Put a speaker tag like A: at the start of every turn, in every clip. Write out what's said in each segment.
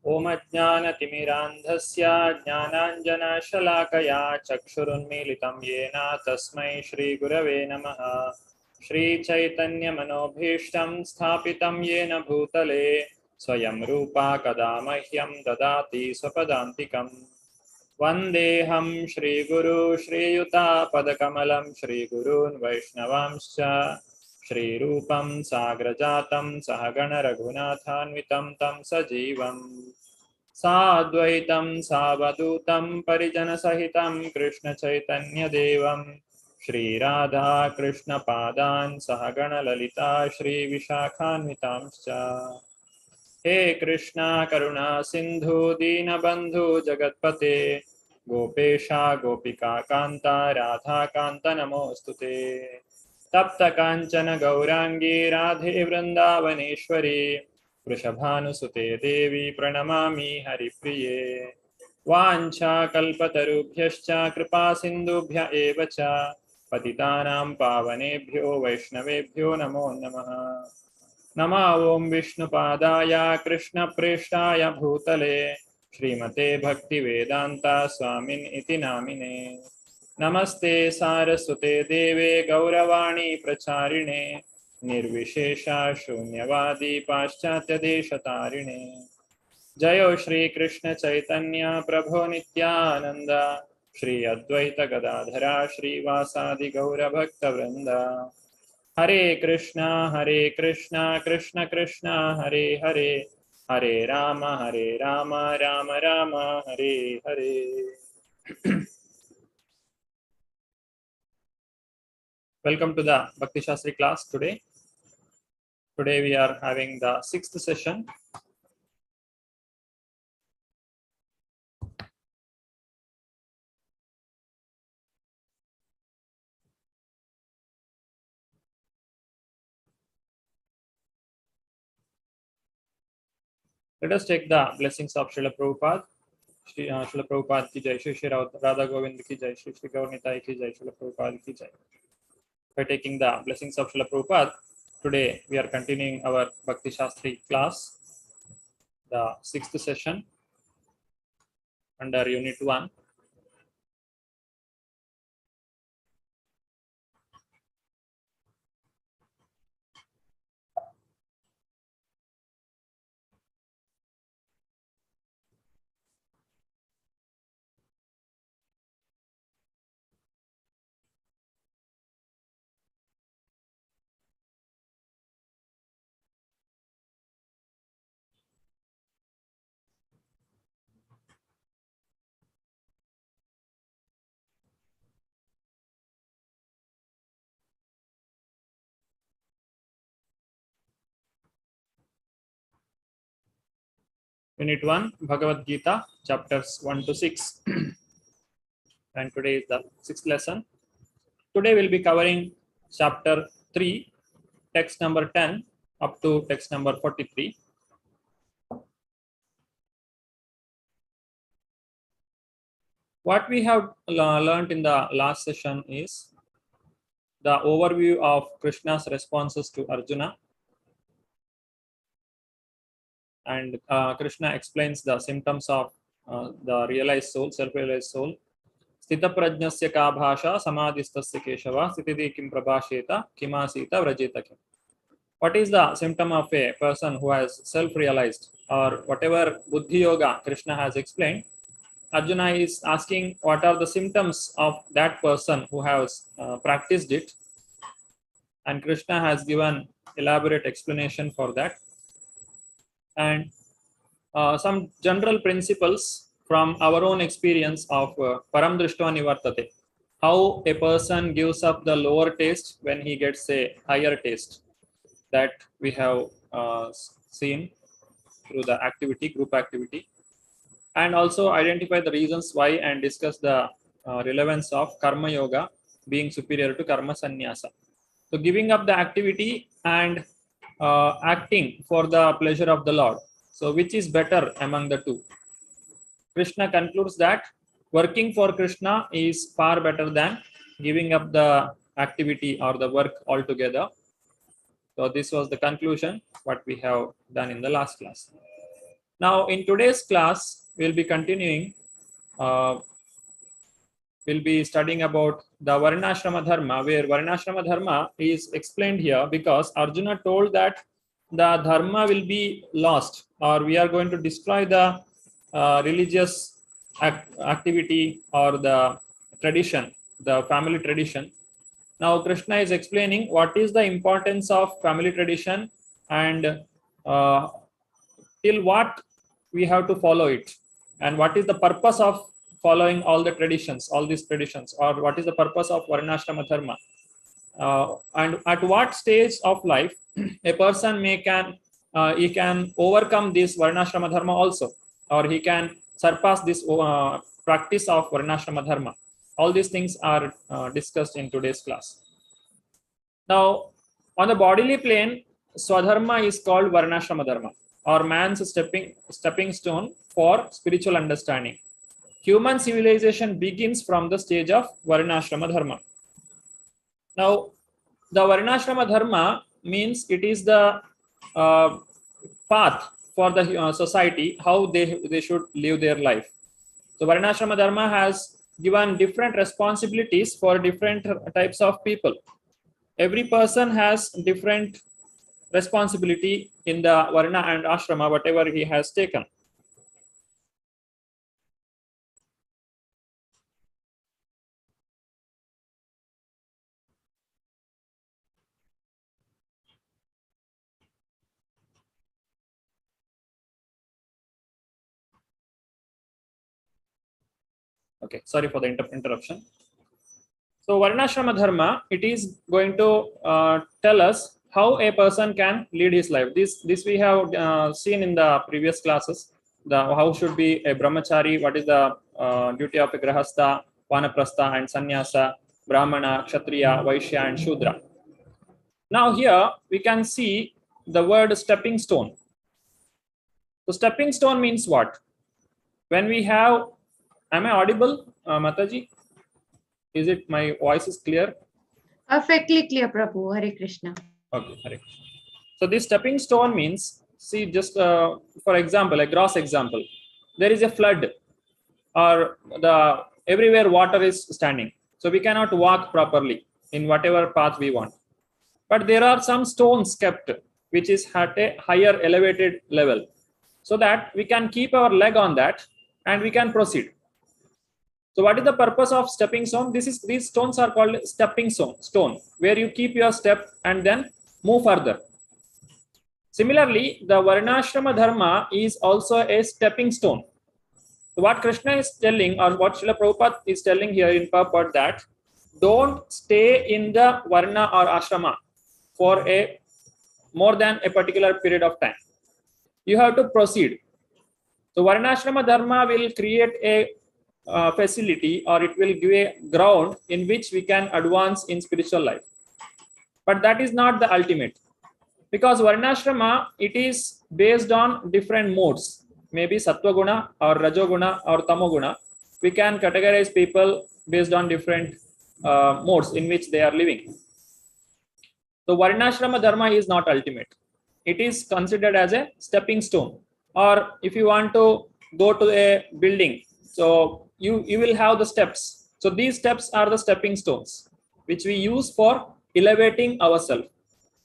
A: ओम अज्ञानतिमिरान्धस्य ज्ञानाञ्जनशलाकया चक्षुरुन्मीलितं येन तस्मै श्रीगुरवे नमः। श्रीचैतन्यमनोभीष्टं स्थापितं येन भूतले स्वयं रूपा कदा मह्यं ददाति स्वपदान्तिकम्। वन्देऽहं श्रीगुरु श्रीयुतापदकमलं श्रीगुरून् वैष्णवांश्च श्रीरूपं साग्रजातं सहगणरघुनाथान्वितं तं सजीवम् साद्वैतं सावधूतं परिजनसहितं कृष्णचैतन्यदेवं श्रीराधा कृष्णपादान् सहगणललिता श्रीविशाखान्वितांश्च। हे कृष्णा करुणा सिंधु दीनबंधु जगत्पते गोपेशा गोपिका कांता राधा कांत नमोस्तुते। तप्त कांचन गौरांगी राधे वृंदावनेश्वरी वृषभानुसुते देवी प्रणमामि हरिप्रिये। वाञ्छाकल्पतरुभ्यश्च कृपा सिन्धुभ्य एव च पतितानां पावनेभ्यो वैष्णवेभ्यो नमो नमः। नमः ओं विष्णुपादाय कृष्णप्रेष्ठाय भूतले श्रीमते भक्तिवेदान्ता स्वामिन् इति नामिने। नमस्ते सारस्वते देवे गौरवाणी प्रचारिणे निर्विशेषा शून्यवादी पाश्चात्यदेशतारिणे। जयो श्री कृष्ण चैतन्य प्रभो नित्यानंद श्री अद्वैत गदाधरा श्रीवासादि गौरभक्तवृंद। हरे Krishna Krishna Krishna Hare Hare Hare Ram Ram Ram Hare Hare. Welcome to the Bhakti Shastri class today. Today we are having the 6th session. Let us take the blessings of Srila Prabhupada. Srila Prabhupada ki jai, Shri Shri Radha Govind ki jai, Shri Shri Gaur Nitai ki jai, Srila Prabhupada ki jai. By taking the blessings of Srila Prabhupada, today we are continuing our Bhakti Shastri class, the 6th session under Unit 1. Unit 1, Bhagavad Gita, chapters 1 to 6. And today is the 6th lesson. Today we'll be covering chapter 3, text number 10 up to text number 43. What we have learned in the last session is the overview of Krishna's responses to Arjuna. And Krishna explains the symptoms of the realized soul, self-realized soul. Sthita prajnasya ka bhasha samadhistasya keshava sthitidi kim prabhasheta kimasita vrajeta kim. What is the symptom of a person who has self-realized, or whatever Buddhi Yoga Krishna has explained? Arjuna is asking what are the symptoms of that person who has practiced it, and Krishna has given elaborate explanation for that, and some general principles from our own experience of param drishtva nivartate, how a person gives up the lower taste when he gets a higher taste, that we have seen through the activity, group activity, and also identify the reasons why and discuss the relevance of karma yoga being superior to karma sannyasa. So giving up the activity and acting for the pleasure of the Lord. So which is better among the two? Krishna concludes that working for Krishna is far better than giving up the activity or the work altogether. So this was the conclusion what we have done in the last class. Now, in today's class, we'll be continuing. We'll be studying about the Varnashrama Dharma, where Varnashrama Dharma is explained here because Arjuna told that the Dharma will be lost, or we are going to destroy the religious activity or the tradition, the family tradition. Now, Krishna is explaining what is the importance of family tradition and till what we have to follow it, and what is the purpose of following all the traditions, all these traditions, or what is the purpose of Varnashrama Dharma, and at what stage of life a person he can overcome this Varnashrama Dharma also, or he can surpass this practice of Varnashrama Dharma. All these things are discussed in today's class. Now, on the bodily plane, Swadharma is called Varnashrama Dharma, or man's stepping stone for spiritual understanding. Human civilization begins from the stage of Varnashrama Dharma. Now, the Varnashrama Dharma means it is the path for the society, how they should live their life. So, Varnashrama Dharma has given different responsibilities for different types of people. Every person has different responsibility in the Varna and Ashrama, whatever he has taken. Okay, sorry for the interruption. So Varnashrama Dharma, it is going to tell us how a person can lead his life. This we have seen in the previous classes. How should be a brahmachari, what is the duty of a grahastha, vanaprastha and sannyasa, brahmana, kshatriya, vaishya and shudra. Now here we can see the word stepping stone. So stepping stone means what? When we have, am I audible, Mataji? Is it my voice is clear?
B: Perfectly clear, Prabhu. Hare Krishna.
A: Okay, Hare Krishna. So this stepping stone means, see, just for example, a gross example, there is a flood, or everywhere water is standing, so we cannot walk properly in whatever path we want. But there are some stones kept which is at a higher elevated level, so that we can keep our leg on that and we can proceed. So what is the purpose of stepping stone? These stones are called stepping stone, where you keep your step and then move further. Similarly, the Varnashrama Dharma is also a stepping stone. So what Krishna is telling, or what Srila Prabhupada is telling here in purport, that don't stay in the Varna or Ashrama for a more than a particular period of time. You have to proceed. So Varnashrama Dharma will create a facility, or it will give a ground in which we can advance in spiritual life. But that is not the ultimate, because Varnashrama, it is based on different modes, maybe Sattva Guna or Rajoguna or Tamoguna. We can categorize people based on different modes in which they are living. So Varnashrama Dharma is not ultimate. It is considered as a stepping stone. Or if you want to go to a building, so you will have the steps. So these steps are the stepping stones, which we use for elevating ourselves,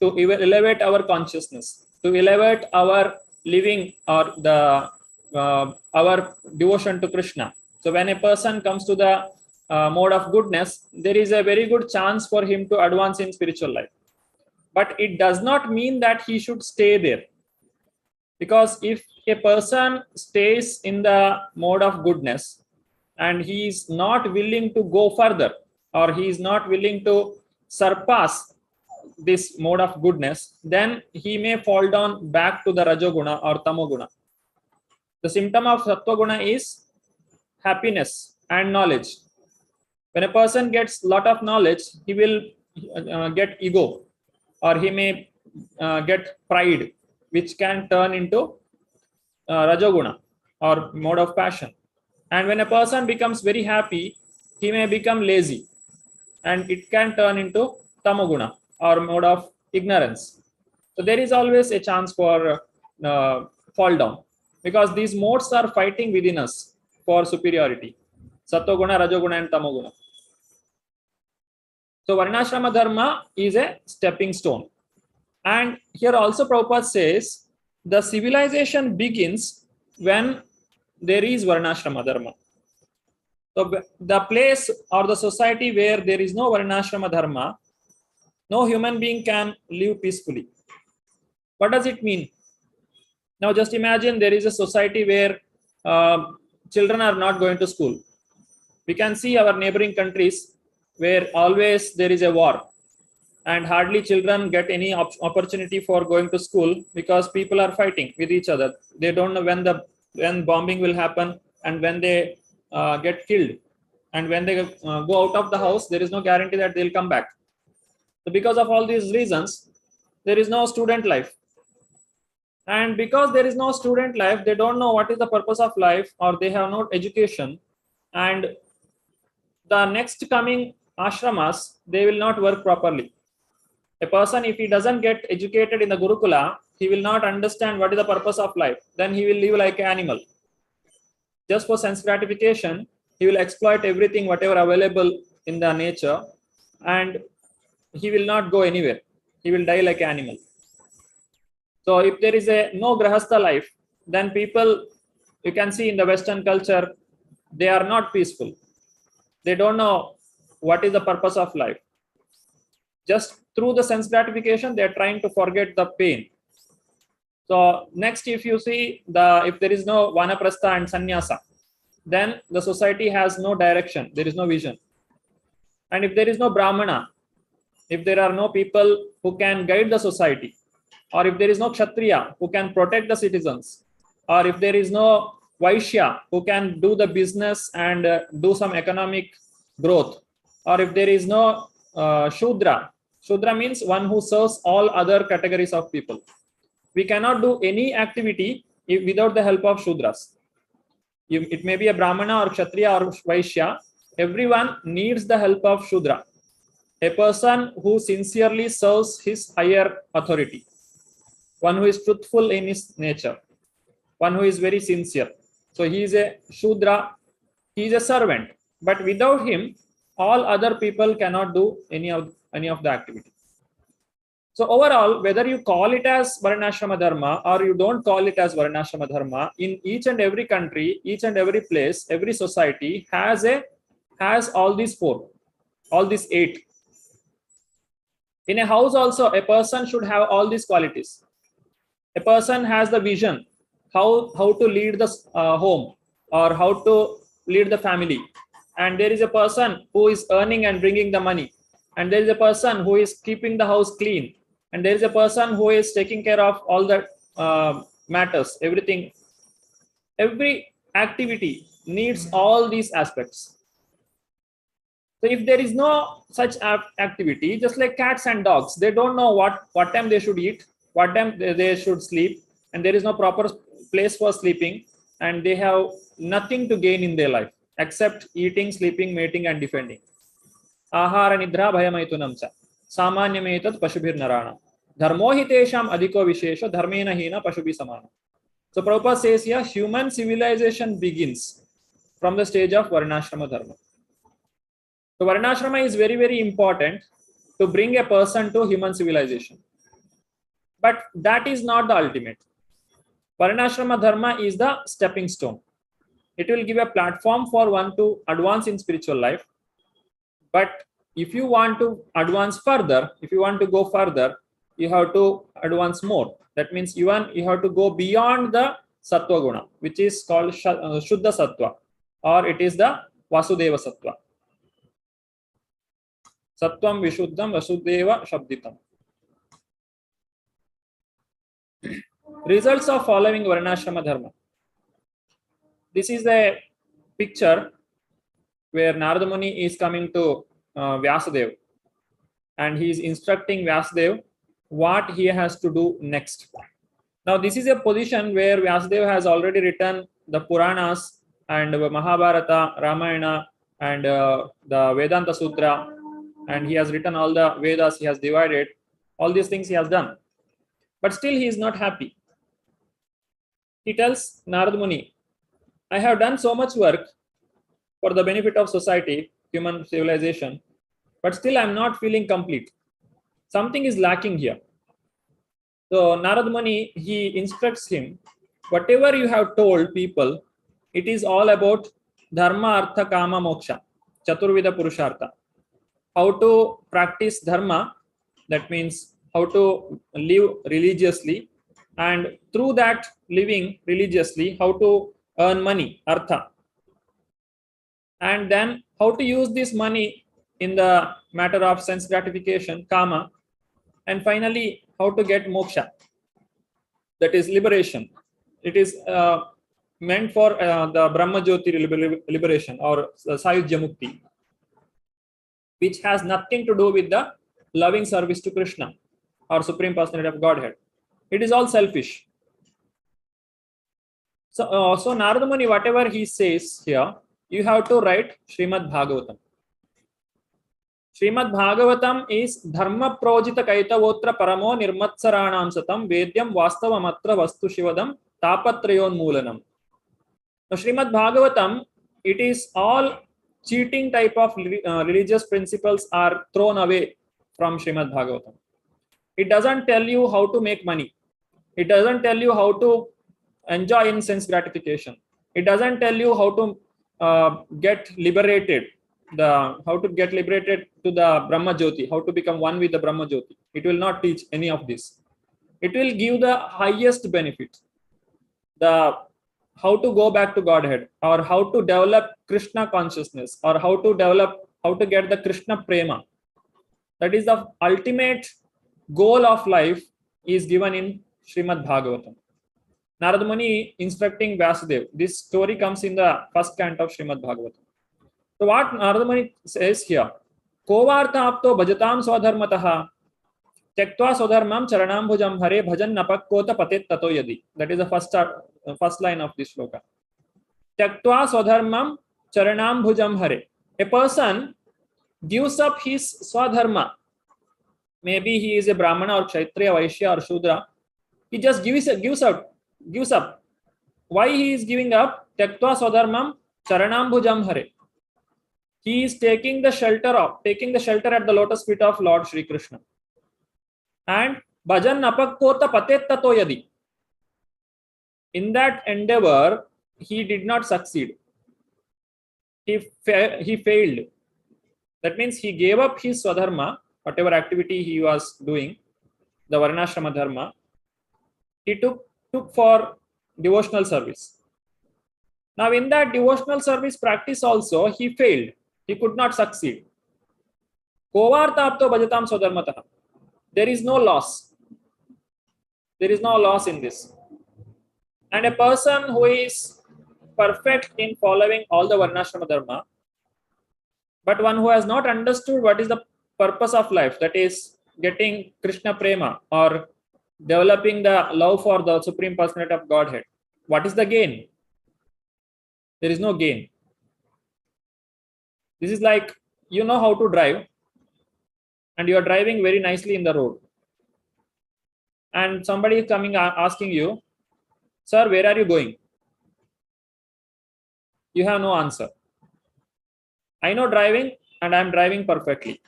A: to elevate our consciousness, to elevate our living, or our devotion to Krishna. So when a person comes to the mode of goodness, there is a very good chance for him to advance in spiritual life. But it does not mean that he should stay there. Because if a person stays in the mode of goodness and he is not willing to go further, or he is not willing to surpass this mode of goodness, then he may fall down back to the Rajoguna or Tamoguna. The symptom of Sattva-guna is happiness and knowledge. When a person gets a lot of knowledge, he will get ego, or he may get pride, which can turn into Rajoguna or mode of passion. And when a person becomes very happy, he may become lazy, and it can turn into Tamoguna or mode of ignorance. So there is always a chance for fall down, because these modes are fighting within us for superiority. Sattva-guna, Rajoguna and Tamoguna. So Varnashrama Dharma is a stepping stone. And here also Prabhupada says the civilization begins when there is Varnashrama Dharma. So the place or the society where there is no Varnashrama Dharma, no human being can live peacefully. What does it mean? Now just imagine there is a society where children are not going to school. We can see our neighboring countries where always there is a war and hardly children get any opportunity for going to school because people are fighting with each other. They don't know when bombing will happen and when they get killed, and when they go out of the house, there is no guarantee that they'll come back. So because of all these reasons, there is no student life. And because there is no student life, they don't know what is the purpose of life, or they have no education. And the next coming ashramas, they will not work properly. A person, if he doesn't get educated in the Gurukula, he will not understand what is the purpose of life. Then he will live like an animal. Just for sense gratification, he will exploit everything, whatever available in the nature, and he will not go anywhere. He will die like an animal. So if there is no grahastha life, then people, you can see in the Western culture, they are not peaceful. They don't know what is the purpose of life. Just through the sense gratification, they are trying to forget the pain. So next, if you see if there is no vanaprastha and sannyasa, then the society has no direction. There is no vision. And if there is no brahmana, if there are no people who can guide the society, or if there is no kshatriya who can protect the citizens, or if there is no vaishya who can do the business and do some economic growth, or if there is no shudra means one who serves all other categories of people. We cannot do any activity without the help of shudras. It may be a brahmana or kshatriya or vaishya. Everyone needs the help of shudra, a person who sincerely serves his higher authority, one who is truthful in his nature, one who is very sincere. So he is a shudra, he is a servant, but without him, all other people cannot do any of the activity. So overall, whether you call it as Varnashrama Dharma or you don't call it as Varnashrama Dharma, in each and every country, each and every place, every society has all these four, all these 8. In a house also, a person should have all these qualities. A person has the vision, how to lead the home, or how to lead the family. And there is a person who is earning and bringing the money. And there is a person who is keeping the house clean. And there is a person who is taking care of all the matters, everything. Every activity needs all these aspects. So if there is no such activity, just like cats and dogs, they don't know what time they should eat, what time they should sleep, and there is no proper place for sleeping, and they have nothing to gain in their life except eating, sleeping, mating, and defending. Ahara nidra bhayamaitunam cha samanyametat pashubhir narana dharmo hi tesham adhiko vishesha dharmena hina pashubi samana. So Prabhupada says here, human civilization begins from the stage of Varnashrama Dharma. So Varnashrama is very, very important to bring a person to human civilization. But that is not the ultimate. Varnashrama Dharma is the stepping stone. It will give a platform for one to advance in spiritual life. But if you want to advance further, if you want to go further, you have to advance more. That means you have to go beyond the Sattva Guna, which is called Shuddha Sattva, or it is the Vasudeva Sattva. Sattvam Vishuddham Vasudeva Shabditam. Results of following Varnashrama Dharma. This is the picture where Narada Muni is coming to Vyasadeva, and he is instructing Vyasadeva what he has to do next. Now this is a position where Vyasadeva has already written the Puranas and Mahabharata, Ramayana, and the Vedanta Sutra, and he has written all the Vedas, he has divided, all these things he has done. But still he is not happy. he tells Narad Muni, I have done so much work for the benefit of society, human civilization, but still I'm not feeling complete. Something is lacking here. So Narad Muni, he instructs him, whatever you have told people, it is all about dharma, artha, kama, moksha, chaturvida purushartha. How to practice dharma, that means how to live religiously, and through that living religiously, how to earn money, artha, and then how to use this money in the matter of sense gratification, kama, and finally how to get moksha, that is liberation. It is meant for the Brahma Jyoti liberation or Sayujya Mukti, which has nothing to do with the loving service to Krishna or Supreme Personality of Godhead. It is all selfish. So Narada Muni, whatever he says here, you have to write Srimad Bhagavatam. Srimad Bhagavatam is Dharma Projita Kaitavotra Paramo Nirmatsaranam Satam Vedyam Vastavamatra Vastu Shivadam Tapatrayon Moolanam. Now, Srimad Bhagavatam, it is all cheating type of religious principles are thrown away from Srimad Bhagavatam. It doesn't tell you how to make money. It doesn't tell you how to enjoy in sense gratification. It doesn't tell you how to get liberated. How to get liberated to the Brahma Jyoti, how to become one with the Brahma Jyoti. It will not teach any of this. It will give the highest benefit. How to go back to Godhead, or how to develop Krishna consciousness, or how to get the Krishna prema. That is the ultimate goal of life is given in Srimad Bhagavatam. Narada Muni instructing Vasudev. This story comes in the first canto of Srimad Bhagavatam. So what Narada Muni says here, Kovartha apto bhajatam swadharmataha Tektva swadharmam charanambhujam hare bhajan napakkota patet tato yadi. That is the first line of this shloka. Tektva swadharmam charanambhujam hare. A person gives up his swadharma. Maybe he is a Brahmana or Kshatriya, Vaishya or Shudra. He just gives up. Why he is giving up? Tektva swadharmam charanambhujam hare. He is taking the shelter at the lotus feet of Lord Shri Krishna. And bhajan napakkota patet tato yadi. In that endeavor, he did not succeed. He failed. That means he gave up his swadharma, whatever activity he was doing, the varnashrama dharma. He took for devotional service. Now in that devotional service practice also, he failed. He could not succeed. Kovartha apto bhajatam swadharmataha. There is no loss. There is no loss in this. And a person who is perfect in following all the varnashrama dharma, but one who has not understood what is the purpose of life, that is getting Krishna prema or developing the love for the Supreme Personality of Godhead, what is the gain? There is no gain. This is like, you know how to drive and you are driving very nicely in the road, and somebody is coming asking you, sir, where are you going? You have no answer. I know driving and I am driving perfectly.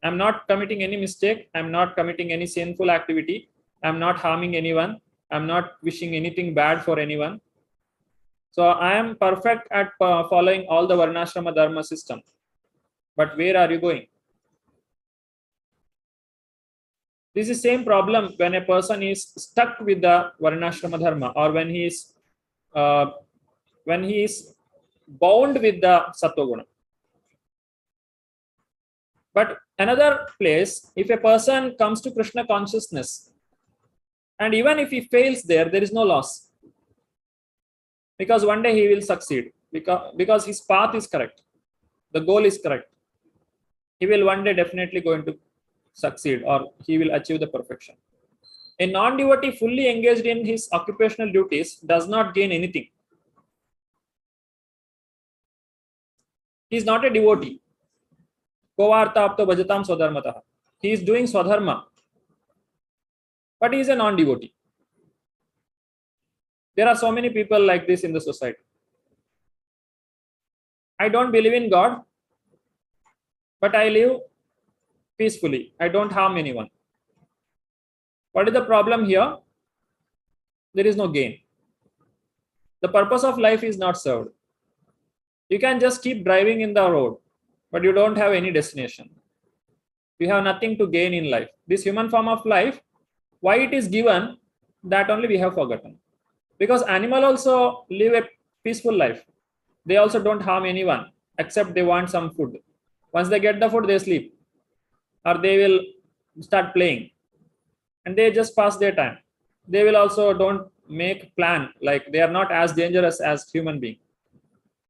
A: I am not committing any mistake. I am not committing any sinful activity. I am not harming anyone. I am not wishing anything bad for anyone. So I am perfect at following all the varnashrama dharma system. But where are you going? This is the same problem when a person is stuck with the varnashrama dharma, or when he is bound with the sattva-guna. But another place, if a person comes to Krishna consciousness, and even if he fails there is no loss, because one day he will succeed, because his path is correct, the goal is correct. He will one day definitely going to succeed, or he will achieve the perfection. A non-devotee fully engaged in his occupational duties does not gain anything. He is not a devotee. Kovartha apto bhajatam swadharmataha. He is doing swadharma, but he is a non-devotee. There are so many people like this in the society. I don't believe in God, but I live peacefully. I don't harm anyone. What is the problem here? There is no gain. The purpose of life is not served. You can just keep driving in the road, but you don't have any destination. You have nothing to gain in life. This human form of life, why it is given, that only we have forgotten. Because animal also live a peaceful life. They also don't harm anyone except they want some food. Once they get the food, they sleep, or they will start playing, and they just pass their time. They will also don't make plan, like they are not as dangerous as human being.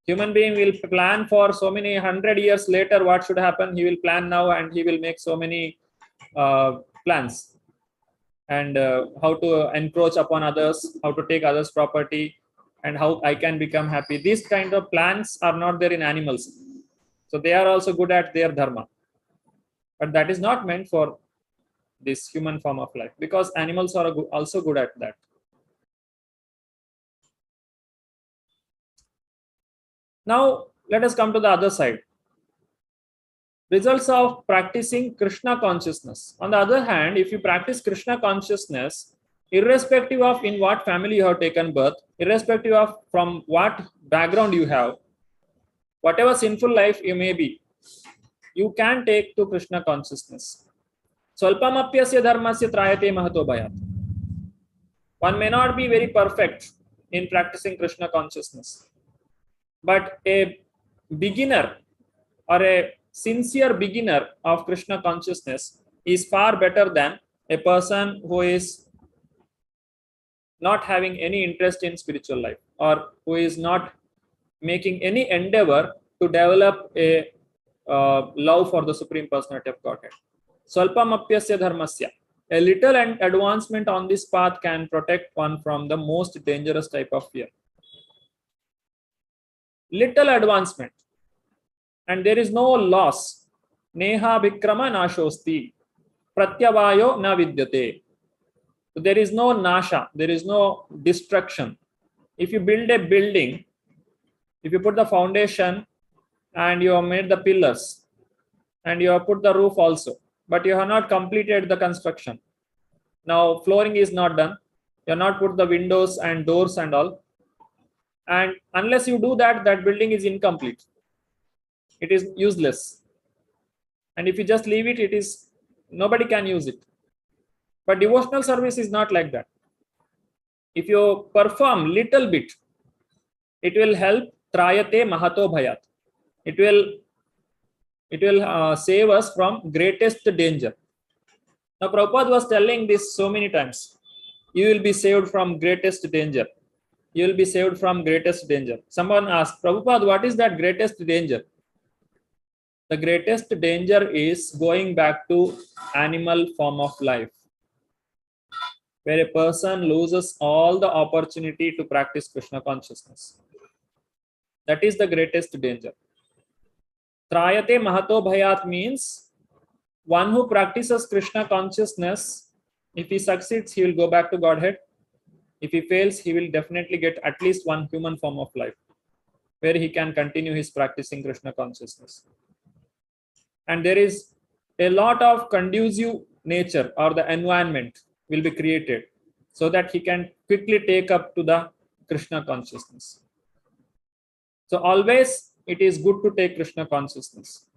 A: Human being will plan for so many 100 years later what should happen. He will plan now, and he will make so many plans, and how to encroach upon others, how to take others' property, and how I can become happy. These kind of plans are not there in animals. So they are also good at their dharma. But that is not meant for this human form of life, because animals are also good at that. Now, let us come to the other side. Results of practicing Krishna consciousness. On the other hand, if you practice Krishna consciousness, irrespective of in what family you have taken birth, irrespective of from what background you have, whatever sinful life you may be, you can take to Krishna consciousness. Swalpamapyasya dharmasya trayate mahato bhayat. One may not be very perfect in practicing Krishna consciousness, but a beginner or a sincere beginner of Krishna consciousness is far better than a person who is not having any interest in spiritual life, or who is not making any endeavor to develop a love for the Supreme Personality of Godhead. Swalpamapyasya dharmasya. A little advancement on this path can protect one from the most dangerous type of fear. Little advancement, and there is no loss. Neha vikrama nashosti. Pratyavayo na vidyate. So there is no nasha, there is no destruction. If you build a building, if you put the foundation and you have made the pillars and you have put the roof also, but you have not completed the construction. Now flooring is not done. You have not put the windows and doors and all. And unless you do that, that building is incomplete. It is useless. And if you just leave it, it is nobody can use it. But devotional service is not like that. If you perform little bit, it will help trayate mahato bhayat. It will save us from greatest danger. Now Prabhupada was telling this so many times. You will be saved from greatest danger. You will be saved from greatest danger. Someone asked, Prabhupada, what is that greatest danger? The greatest danger is going back to animal form of life, where a person loses all the opportunity to practice Krishna consciousness. That is the greatest danger. Trayate mahato bhayat means one who practices Krishna consciousness, if he succeeds, he will go back to Godhead. If he fails, he will definitely get at least one human form of life, where he can continue his practicing Krishna consciousness. And there is a lot of conducive nature, or the environment will be created so that he can quickly take up to the Krishna consciousness. So always it is good to take Krishna consciousness.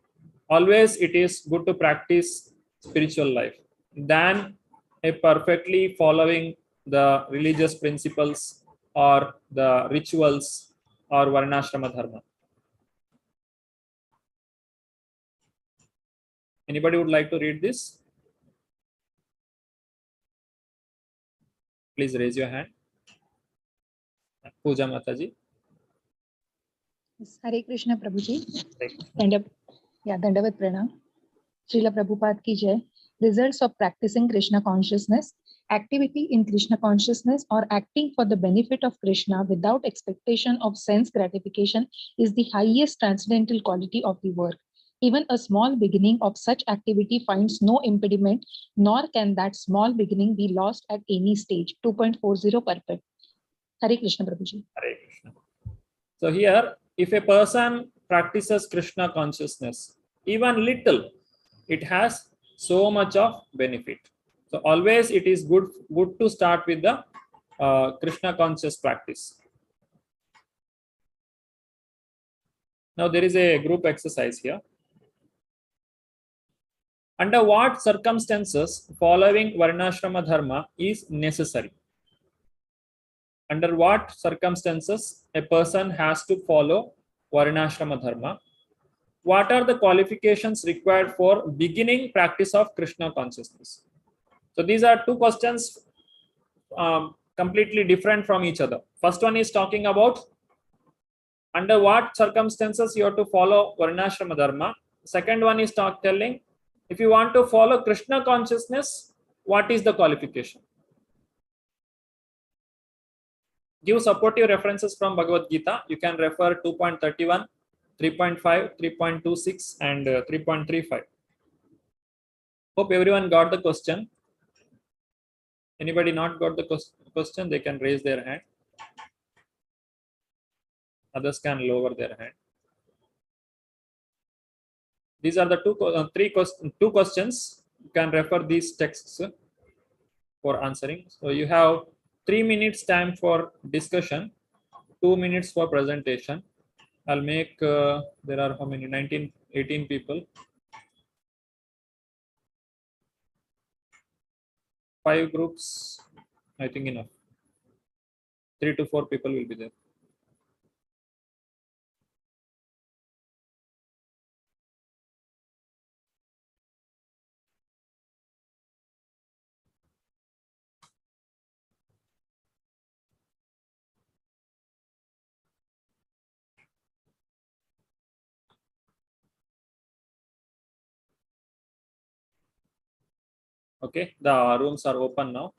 A: Always it is good to practice spiritual life than a perfectly following the religious principles or the rituals or varnashrama dharma. Anybody would like to read this? Please raise your hand. Pooja Mataji.
C: Hare Krishna Prabhuji.
A: Right.
C: Dandavat Pranam. Srila Prabhupada ki jai. Results of practicing Krishna consciousness. Activity in Krishna consciousness or acting for the benefit of Krishna without expectation of sense gratification is the highest transcendental quality of the work. Even a small beginning of such activity finds no impediment, nor can that small beginning be lost at any stage. 2.40 perfect. Hare Krishna Prabhuji.
A: Hare Krishna. So here, if a person practices Krishna consciousness, even little, it has so much of benefit. So always it is good to start with the Krishna conscious practice. Now there is a group exercise here. Under what circumstances following Varnashrama Dharma is necessary? Under what circumstances a person has to follow Varnashrama Dharma? What are the qualifications required for beginning practice of Krishna consciousness? So these are two questions completely different from each other. First one is talking about under what circumstances you have to follow Varnashrama Dharma. Second one is telling if you want to follow Krishna consciousness, what is the qualification? Give supportive references from Bhagavad Gita. You can refer 2.31, 3.5, 3.26 and 3.35. Hope everyone got the question. Anybody not got the question, they can raise their hand. Others can lower their hand. These are the two questions. You can refer these texts for answering. So you have 3 minutes time for discussion, 2 minutes for presentation. I'll make, there are how many, 19, 18 people. 5 groups, I think enough. 3 to 4 people will be there. Okay, the rooms are open now.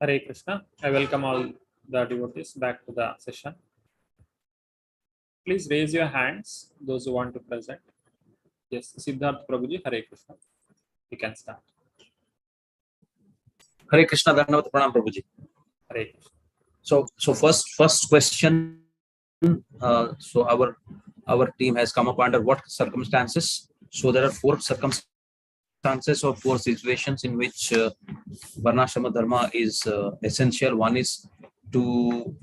A: Hare Krishna. I welcome all the devotees back to the session. Please raise your hands, those who want to present. Yes, Siddharth Prabhuji, Hare Krishna. You can start.
D: Hare Krishna, Dandavat Pranam Prabhuji.
A: Hare Krishna.
D: So first question. So our team has come up under what circumstances? So there are 4 circumstances or 4 situations in which Varnashrama Dharma is essential. One is to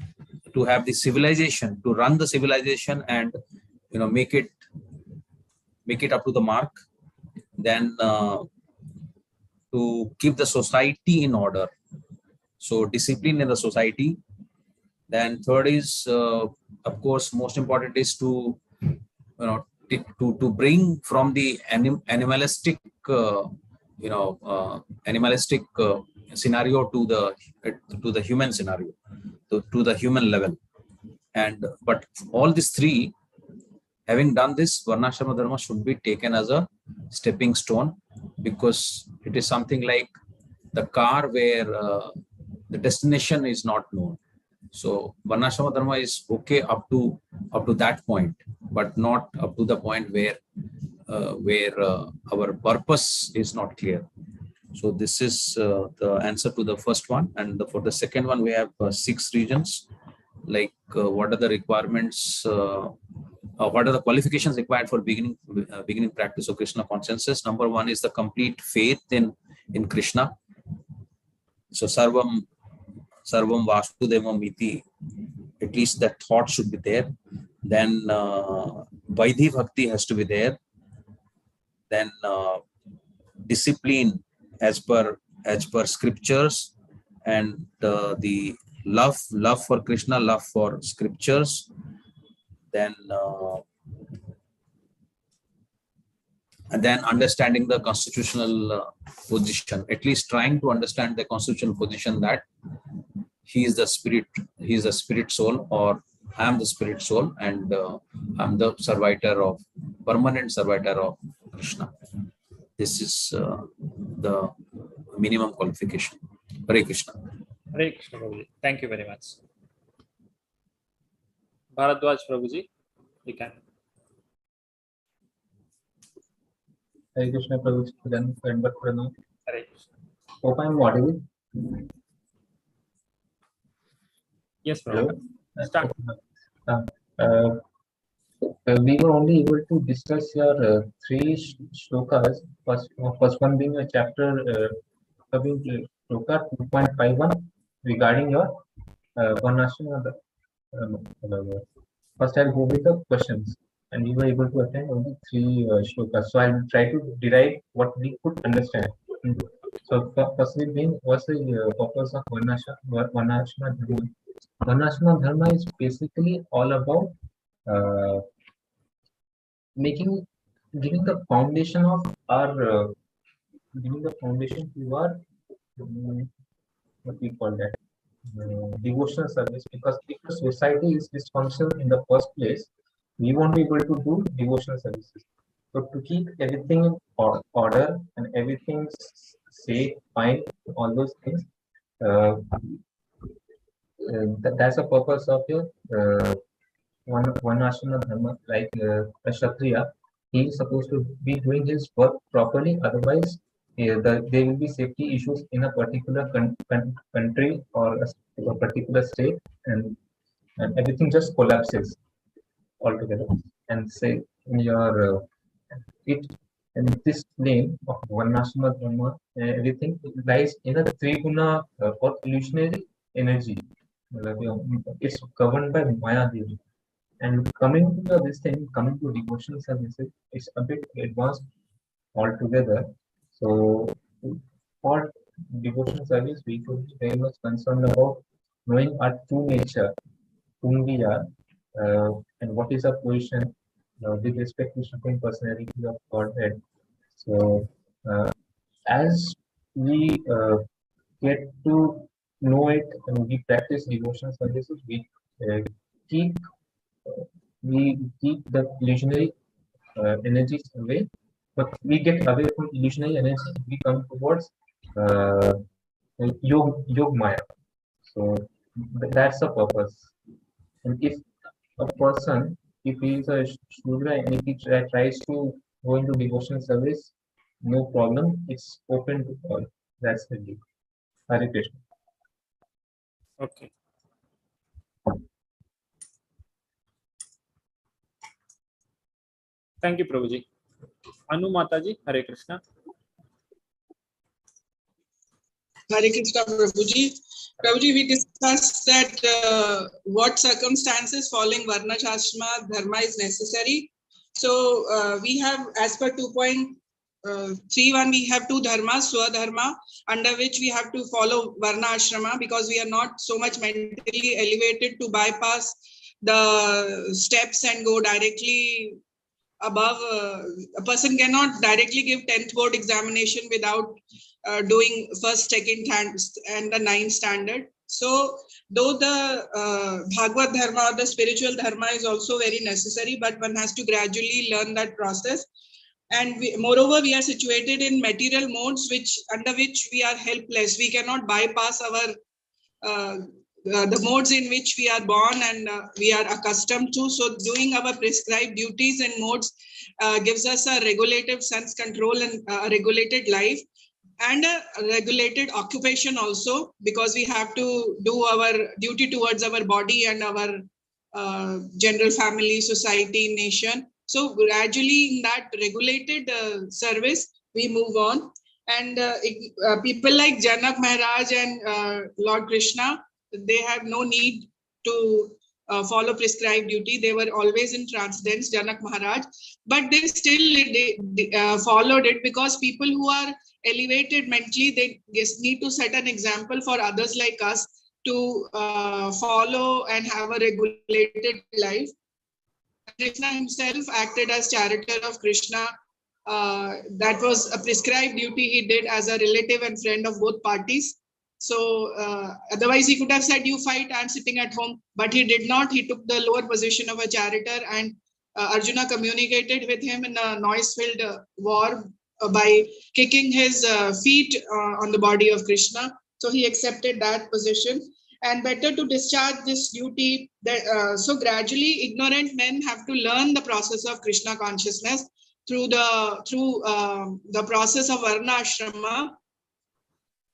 D: have the civilization, to run the civilization and make it up to the mark. Then to keep the society in order. So discipline in the society. Then third is, of course, most important is to bring from the animalistic scenario to the human scenario, to the human level. And but all these 3, having done this, Varnashrama Dharma should be taken as a stepping stone, because it is something like the car where the destination is not known. So Varnashrama Dharma is okay up to that point, but not up to the point where our purpose is not clear. So this is the answer to the first one. And for the second one, we have 6 regions. Like what are the requirements? What are the qualifications required for beginning practice of Krishna consciousness? Number 1 is the complete faith in Krishna. So Sarvam Vasudevam Iti, at least that thought should be there. Then Vaidhi Bhakti has to be there. Then discipline as per scriptures, and the love for Krishna, love for scriptures. Then and then understanding the constitutional position, at least trying to understand the constitutional position that he is the spirit soul, or I am the spirit soul, and I'm the permanent servitor of Krishna. This is the minimum qualification. Hare Krishna.
A: Hare Krishna Prabhuji. Thank you very much. Bharadwaj Prabhuji, you can.
E: Hare Krishna Prabhuji, then Dandavat Pranam.
A: Hare Krishna.
E: Hope I am audible.
A: Yes, Prabhuji. Start.
E: We were only able to discuss your 3 shlokas. First one being a chapter, shloka 2.51 regarding your Varnashrama. First, I'll go with the questions, and we were able to attend only 3 shlokas. So I'll try to derive what we could understand. So firstly, being what's the purpose of Varnashrama Dharma? Varnashrama Dharma is basically all about giving the foundation of our giving the foundation to our what we call that devotional service, because if the society is dysfunctional in the first place, we won't be able to do devotional services. So to keep everything in order and everything safe, fine, all those things, that's the purpose of your Varnashrama Dharma. Like a Kshatriya, he is supposed to be doing his work properly, otherwise there will be safety issues in a particular country or a particular state, and everything just collapses altogether. And say in your in this plane of Varnashrama Dharma, everything lies in a Triguna or illusionary energy. It's governed by Maya Devi. And coming to devotional services, it's a bit advanced altogether. So for devotional service, we should be very much concerned about knowing our true nature, whom we are, and what is our position with respect to Supreme Personality of Godhead. So as we get to know it and we practice devotional services, we keep the illusionary energies away, but we get away from illusionary energy. We come towards Yog Maya. So that's the purpose. And if a person, if he is a Shudra and if he tries to go into devotional service, no problem. It's open to all. That's the deal. Hare Krishna.
A: Okay. Thank you, Prabhuji. Anu Mataji, Hare Krishna.
F: Hare Krishna, Prabhuji. Prabhuji, we discussed that what circumstances following Varna Shastra Dharma is necessary. So we have, as per 2.31, we have two dharmas, Swadharma, under which we have to follow Varna Ashrama because we are not so much mentally elevated to bypass the steps and go directly above. A person cannot directly give 10th board examination without doing first, second, and the 9th standard. So though the Bhagavad Dharma or the spiritual Dharma is also very necessary, but one has to gradually learn that process. And moreover, we are situated in material modes under which we are helpless. We cannot bypass our the modes in which we are born and we are accustomed to. So doing our prescribed duties and modes gives us a regulated sense control and a regulated life and a regulated occupation also, because we have to do our duty towards our body and our general family, society, nation. So gradually in that regulated service, we move on. And people like Janak Maharaj and Lord Krishna, they have no need to follow prescribed duty. They were always in transcendence, Janak Maharaj, but they still followed it because people who are elevated mentally, they just need to set an example for others like us to follow and have a regulated life. Krishna himself acted as charioteer of Krishna. That was a prescribed duty he did as a relative and friend of both parties. So otherwise he could have said, you fight, I'm sitting at home, but he did not. He took the lower position of a charioteer, and Arjuna communicated with him in a noise-filled war by kicking his feet on the body of Krishna. So he accepted that position. And better to discharge this duty. So gradually, ignorant men have to learn the process of Krishna consciousness through the process of Varna Ashrama.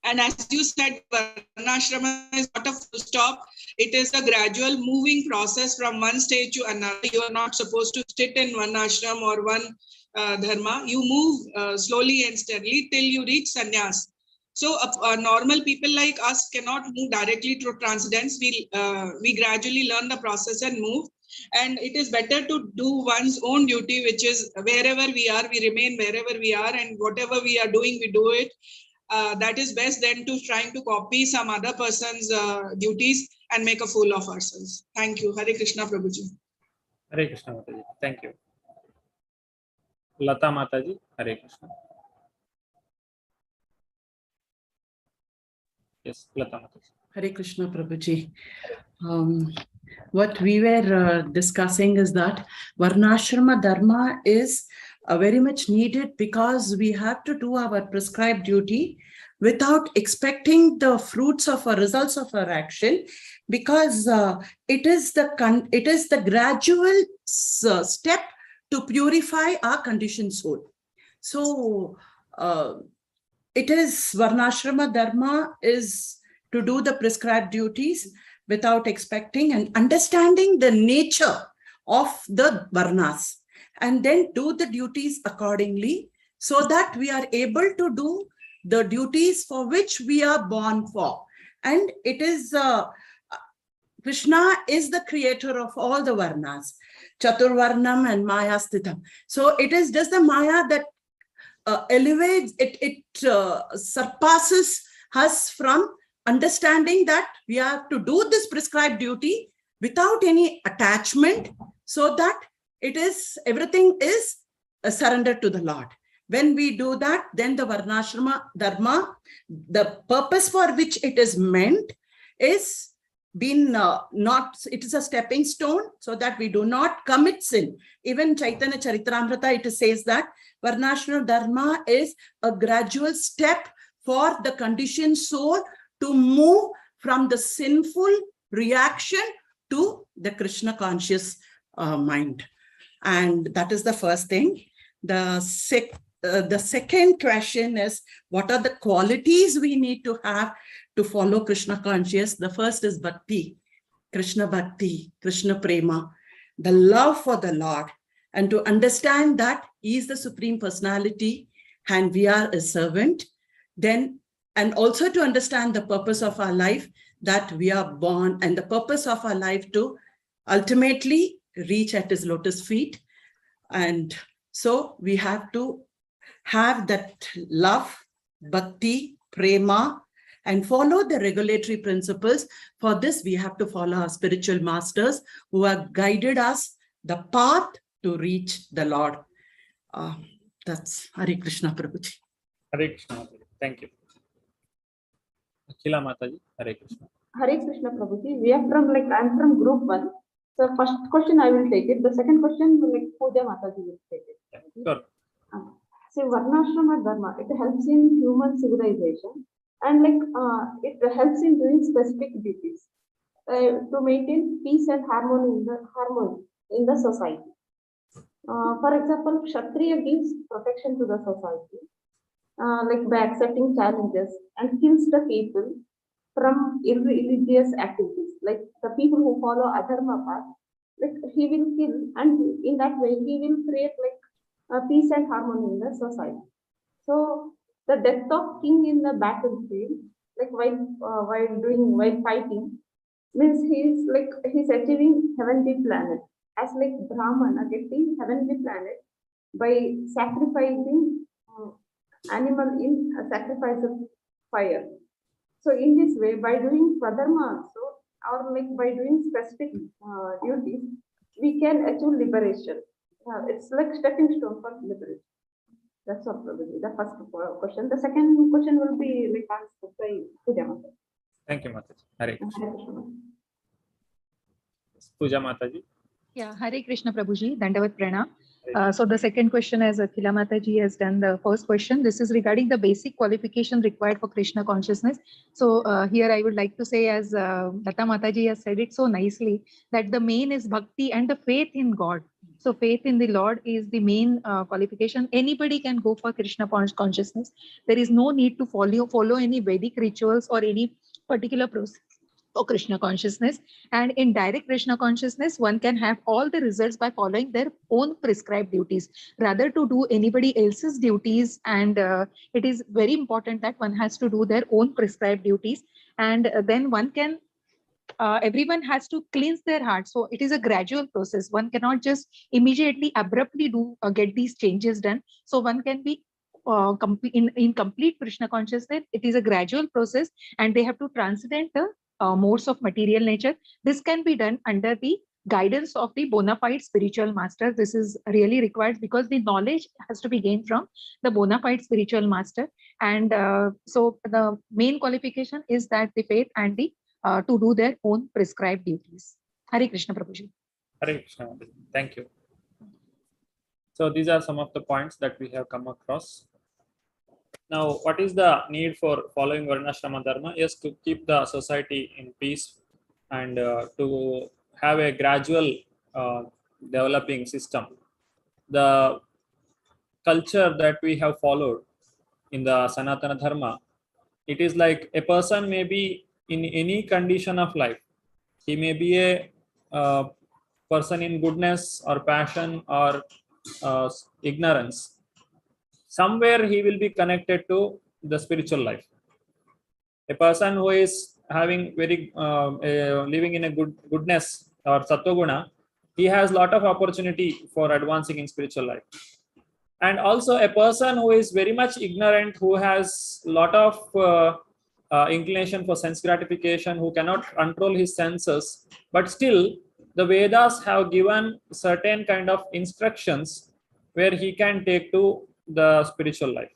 F: And as you said, Varna Ashrama is not a full stop. It is a gradual moving process from one stage to another. You are not supposed to sit in one ashram or one dharma. You move slowly and steadily till you reach sannyas. So normal people like us cannot move directly to transcendence. We gradually learn the process and move. And it is better to do one's own duty, which is wherever we are, we remain wherever we are, and whatever we are doing, we do it. That is best than to trying to copy some other person's duties and make a fool of ourselves. Thank you. Hare Krishna, Prabhuji.
A: Hare Krishna, Mataji. Thank you. Lata Mataji, Hare Krishna. Yes, Lata Mataji.
G: Hare Krishna, Prabhuji. What we were discussing is that Varnashrama Dharma is very much needed because we have to do our prescribed duty without expecting the fruits of our results of our action, because it is the gradual step to purify our conditioned soul. So it is Varnashrama Dharma is to do the prescribed duties without expecting and understanding the nature of the Varnas, and then do the duties accordingly so that we are able to do the duties for which we are born for. And it is, Krishna is the creator of all the Varnas, Chaturvarnam and Maya Sthitam. So it is just the Maya that elevates, it surpasses us from understanding that we have to do this prescribed duty without any attachment, so that everything is surrendered to the Lord. When we do that, then the Varnashrama Dharma, the purpose for which it is meant, is it is a stepping stone so that we do not commit sin. Even Chaitanya Charitamrita, it says that Varnashrama Dharma is a gradual step for the conditioned soul to move from the sinful reaction to the Krishna conscious mind. And that is the first thing. The second question is, what are the qualities we need to have to follow Krishna conscious? The first is Bhakti, Krishna Prema, the love for the Lord, and to understand that He is the Supreme Personality and we are a servant. Then, and also to understand the purpose of our life, that we are born, and the purpose of our life to ultimately reach at His lotus feet. And so we have to have that love, Bhakti, Prema, and follow the regulatory principles. For this, we have to follow our spiritual masters who have guided us the path to reach the Lord. That's Hare Krishna Prabhuji.
A: Hare Krishna Mataji. Thank you. Akhila Mataji, Hare Krishna.
H: Hare Krishna Prabhuji. We are from I'm from group 1. So first question I will take it. The second question Pooja Mataji will take it.
A: Yeah, sure.
H: So Varnashrama Dharma, it helps in human civilization, and it helps in doing specific duties to maintain peace and harmony in the society. For example, Kshatriya gives protection to the society, by accepting challenges, and kills the people from irreligious activities. Like the people who follow adharma path, he will kill, and in that way he will create peace and harmony in the society. So the death of king in the battlefield, while fighting, means he's achieving heavenly planet, as Brahmana getting heavenly planet by sacrificing animal in a sacrifice of fire. So in this way, by doing swadharma also, or by doing specific duties, we can achieve liberation. It's like stepping stone for liberation. That's all probably the first question. The second question will be answered by Pooja Mataji.
A: Thank you, Mataji. Hare Krishna.
H: Hare Krishna.
A: Pooja Mataji.
C: Yeah, Hare Krishna Prabhuji, Dandavat Pranam. So the second question, as Akhila Mataji has done the first question, this is regarding the basic qualification required for Krishna consciousness. So here I would like to say, as Lata Mataji has said it so nicely, that the main is bhakti and the faith in God. So faith in the Lord is the main qualification. Anybody can go for Krishna consciousness. There is no need to follow any Vedic rituals or any particular process for Krishna consciousness. And in direct Krishna consciousness, one can have all the results by following their own prescribed duties, rather to do anybody else's duties. And it is very important that one has to do their own prescribed duties. And then one can everyone has to cleanse their heart. So it is a gradual process. One cannot just immediately abruptly get these changes done. So one can be in complete Krishna consciousness. It is a gradual process, and they have to transcend the modes of material nature. This can be done under the guidance of the bona fide spiritual master. This is really required because the knowledge has to be gained from the bona fide spiritual master. And so the main qualification is that the faith and the to do their own prescribed duties. Hare Krishna Prabhuji.
A: Hare Krishna. Thank you. So these are some of the points that we have come across. Now, what is the need for following Varnashrama Dharma? Is to keep the society in peace and to have a gradual developing system. The culture that we have followed in the Sanatana Dharma, it is like a person may be in any condition of life. He may be a person in goodness or passion or ignorance. Somewhere he will be connected to the spiritual life. A person who is having very living in a goodness or sattva-guna, he has lot of opportunity for advancing in spiritual life. And also a person who is very much ignorant, who has lot of inclination for sense gratification, who cannot control his senses, but still the Vedas have given certain kind of instructions where he can take to the spiritual life.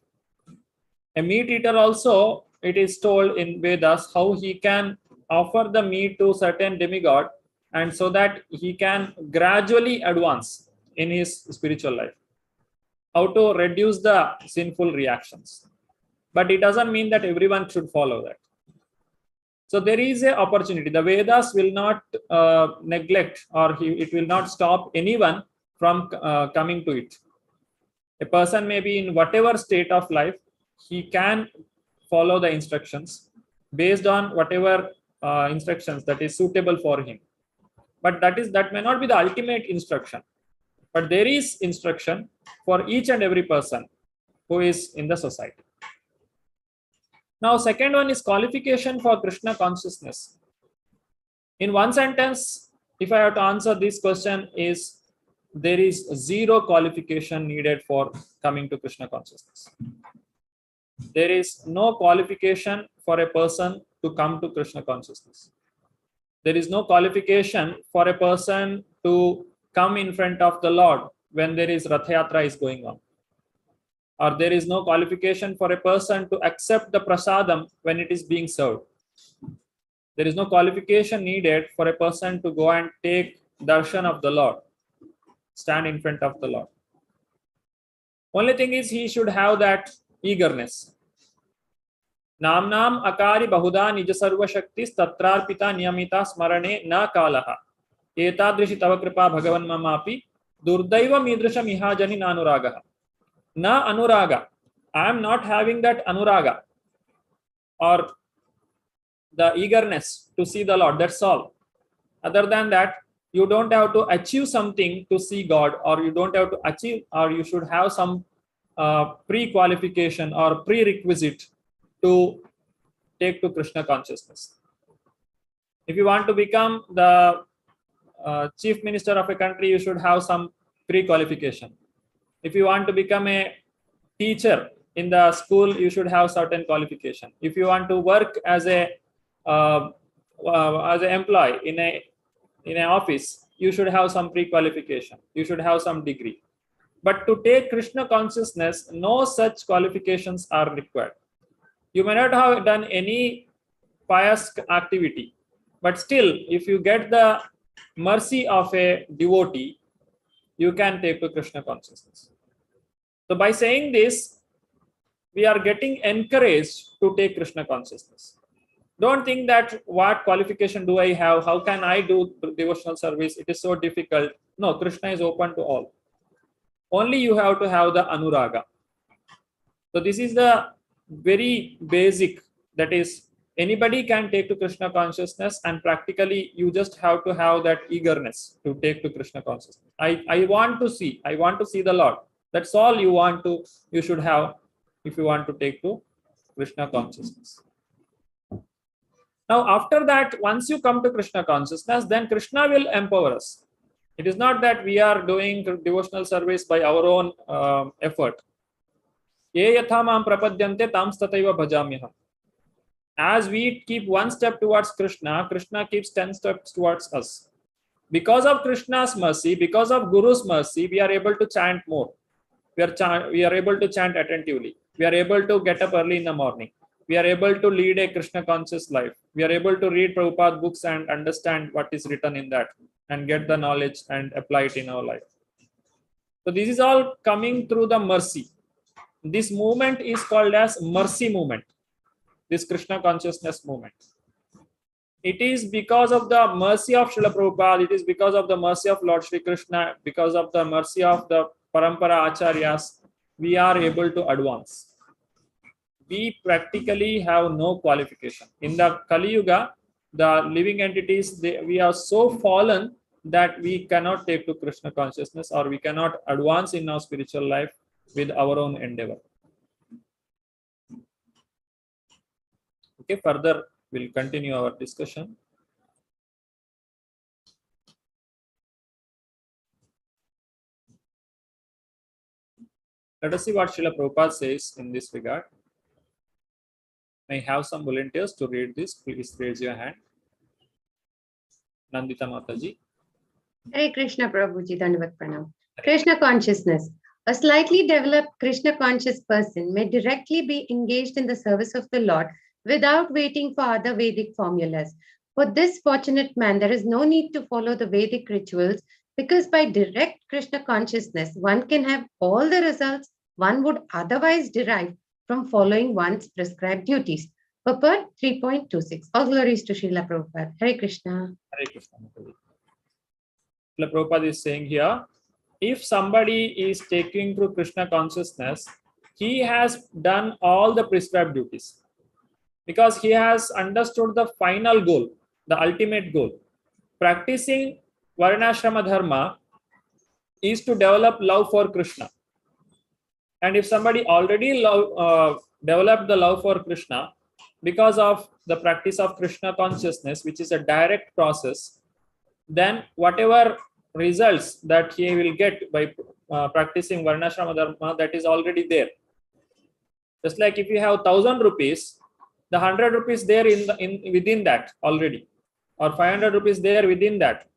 A: A meat eater also, it is told in Vedas how he can offer the meat to certain demigod, and so that he can gradually advance in his spiritual life. How to reduce the sinful reactions. But it doesn't mean that everyone should follow that. So there is a opportunity. The Vedas will not neglect, or it will not stop anyone from coming to it. A person may be in whatever state of life, he can follow the instructions based on whatever instructions that is suitable for him. But that may not be the ultimate instruction. But there is instruction for each and every person who is in the society. Now, second one is qualification for Krishna consciousness. In one sentence, if I have to answer this question, is there is zero qualification needed for coming to Krishna consciousness. There is no qualification for a person to come to Krishna consciousness. There is no qualification for a person to come in front of the Lord when there is Rath Yatra is going on. Or there is no qualification for a person to accept the prasadam when it is being served. There is no qualification needed for a person to go and take darshan of the Lord, stand in front of the Lord. Only thing is, he should have that eagerness. Namnam akari bahuda nija sarva shaktis tatrarpita niyamita smarane na kalaha. Etadrishi tava kripa bhagavan mamapi durdaiva midrisham ihajani nanuragaha. Na anuraga. I am not having that anuraga or the eagerness to see the Lord. That's all. Other than that, you don't have to achieve something to see God, or you don't have to achieve, or you should have some pre-qualification or prerequisite to take to Krishna consciousness. If you want to become the chief minister of a country, you should have some pre-qualification. If you want to become a teacher in the school, you should have certain qualification. If you want to work as an employee in an office, you should have some pre-qualification. You should have some degree. But to take Krishna consciousness, no such qualifications are required. You may not have done any pious activity, but still, if you get the mercy of a devotee, you can take to Krishna consciousness. So by saying this, we are getting encouraged to take Krishna consciousness. Don't think that what qualification do I have? How can I do devotional service? It is so difficult. No, Krishna is open to all. Only you have to have the anuraga. So this is the very basic, that is, anybody can take to Krishna consciousness, and practically you just have to have that eagerness to take to Krishna consciousness. I want to see the Lord. That's all you should have if you want to take to Krishna consciousness. Now, after that, once you come to Krishna consciousness, then Krishna will empower us. It is not that we are doing devotional service by our own effort. Ye yatha mam prapadyante tam stataiva bhajamyaham. As we keep one step towards Krishna, Krishna keeps 10 steps towards us. Because of Krishna's mercy, because of Guru's mercy, we are able to chant more. We are able to chant attentively. We are able to get up early in the morning. We are able to lead a Krishna conscious life. We are able to read Prabhupada books and understand what is written in that and get the knowledge and apply it in our life. So this is all coming through the mercy. This movement is called as mercy movement. This Krishna consciousness movement. It is because of the mercy of Srila Prabhupada, it is because of the mercy of Lord Shri Krishna, because of the mercy of the Parampara Acharyas, we are able to advance. We practically have no qualification. In the Kali Yuga, the living entities, we are so fallen that we cannot take to Krishna consciousness, or we cannot advance in our spiritual life with our own endeavor. Okay, further we'll continue our discussion. Let us see what Srila Prabhupada says in this regard. May I have some volunteers to read this? Please raise your hand. Nandita Mataji.
B: Hare Krishna Prabhuji, Dandavat Pranam. Krishna consciousness. A slightly developed Krishna conscious person may directly be engaged in the service of the Lord without waiting for other Vedic formulas. For this fortunate man, there is no need to follow the Vedic rituals, because by direct Krishna consciousness, one can have all the results one would otherwise derive from following one's prescribed duties. Purport 3.26. All glories to Srila Prabhupada. Hare Krishna.
A: Hare Krishna. Srila Prabhupada is saying here, if somebody is taking through Krishna consciousness, he has done all the prescribed duties because he has understood the final goal, the ultimate goal. Practicing Varnashrama Dharma is to develop love for Krishna. And if somebody already developed the love for Krishna because of the practice of Krishna consciousness, which is a direct process, then whatever results that he will get by practicing Varnashrama Dharma, that is already there. Just like if you have 1,000 rupees, the 100 rupees there within that already, or 500 rupees there within that.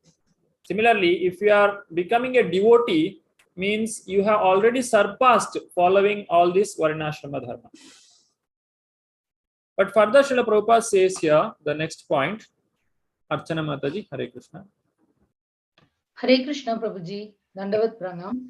A: Similarly, if you are becoming a devotee, means you have already surpassed following all this Varnashrama Dharma. But further, Srila Prabhupada says here, the next point, Archana Mataji, Hare Krishna.
I: Hare Krishna, Prabhuji, Dandavat Pranam.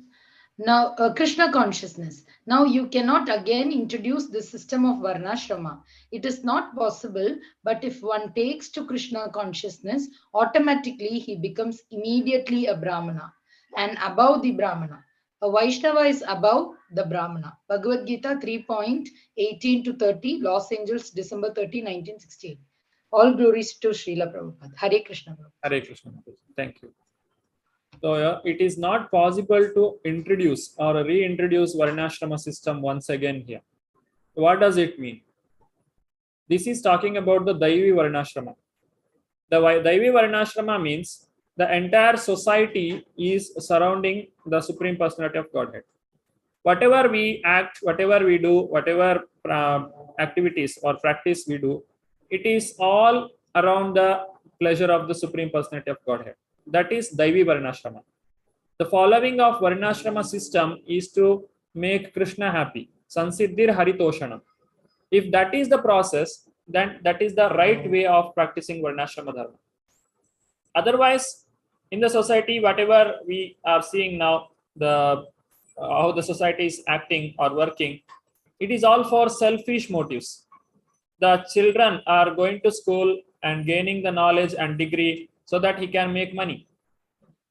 I: Now, Krishna consciousness. Now, you cannot again introduce the system of Varnashrama. It is not possible, but if one takes to Krishna consciousness, automatically he becomes immediately a Brahmana and above the Brahmana. A Vaishnava is above the Brahmana. Bhagavad Gita 3.18 to 30, Los Angeles, December 30, 1968. All glories to Srila Prabhupada. Hare Krishna. Prabhupada.
A: Hare Krishna. Thank you. So it is not possible to introduce or reintroduce Varnashrama system once again here. What does it mean? This is talking about the Daivi Varnashrama. The Daivi Varnashrama means the entire society is surrounding the Supreme Personality of Godhead. Whatever we act, whatever we do, whatever activities or practice we do, it is all around the pleasure of the Supreme Personality of Godhead. That is Daivi Varnashrama. The following of Varnashrama system is to make Krishna happy. Sansiddhir Haritoshanam. If that is the process, then that is the right way of practicing Varnashrama Dharma. Otherwise, in the society, whatever we are seeing now, how the society is acting or working, it is all for selfish motives. The children are going to school and gaining the knowledge and degree so that he can make money.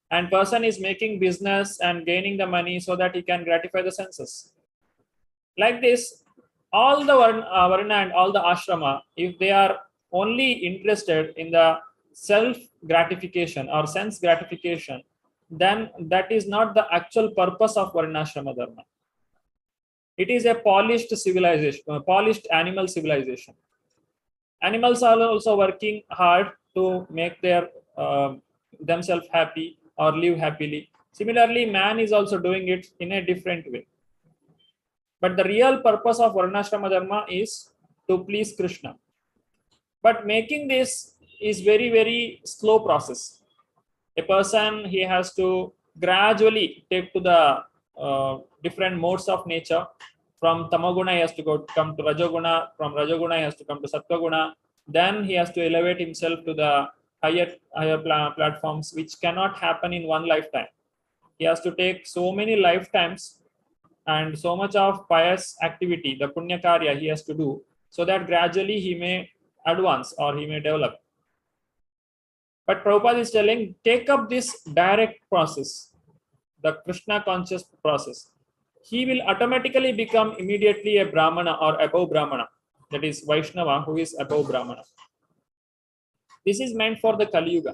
A: And person is making business and gaining the money so that he can gratify the senses. Like this, all the Varna and all the ashrama, if they are only interested in the self gratification or sense gratification, then that is not the actual purpose of Varnashrama Dharma. It is a polished civilization, polished animal civilization. Animals are also working hard to make their themselves happy or live happily. Similarly, man is also doing it in a different way. But the real purpose of Varnashrama Dharma is to please Krishna. But making this is very, very slow process. A person, he has to gradually take to the different modes of nature. From Tamaguna, he has to come to Rajoguna. From Rajoguna, he has to come to Sattva-guna. Then he has to elevate himself to the higher platforms, which cannot happen in one lifetime. He has to take so many lifetimes and so much of pious activity, the punya karya he has to do, so that gradually he may advance or he may develop. But Prabhupada is telling, take up this direct process, the Krishna conscious process. He will automatically become immediately a Brahmana or above Brahmana, that is Vaishnava, who is above Brahmana. This is meant for the Kali Yuga.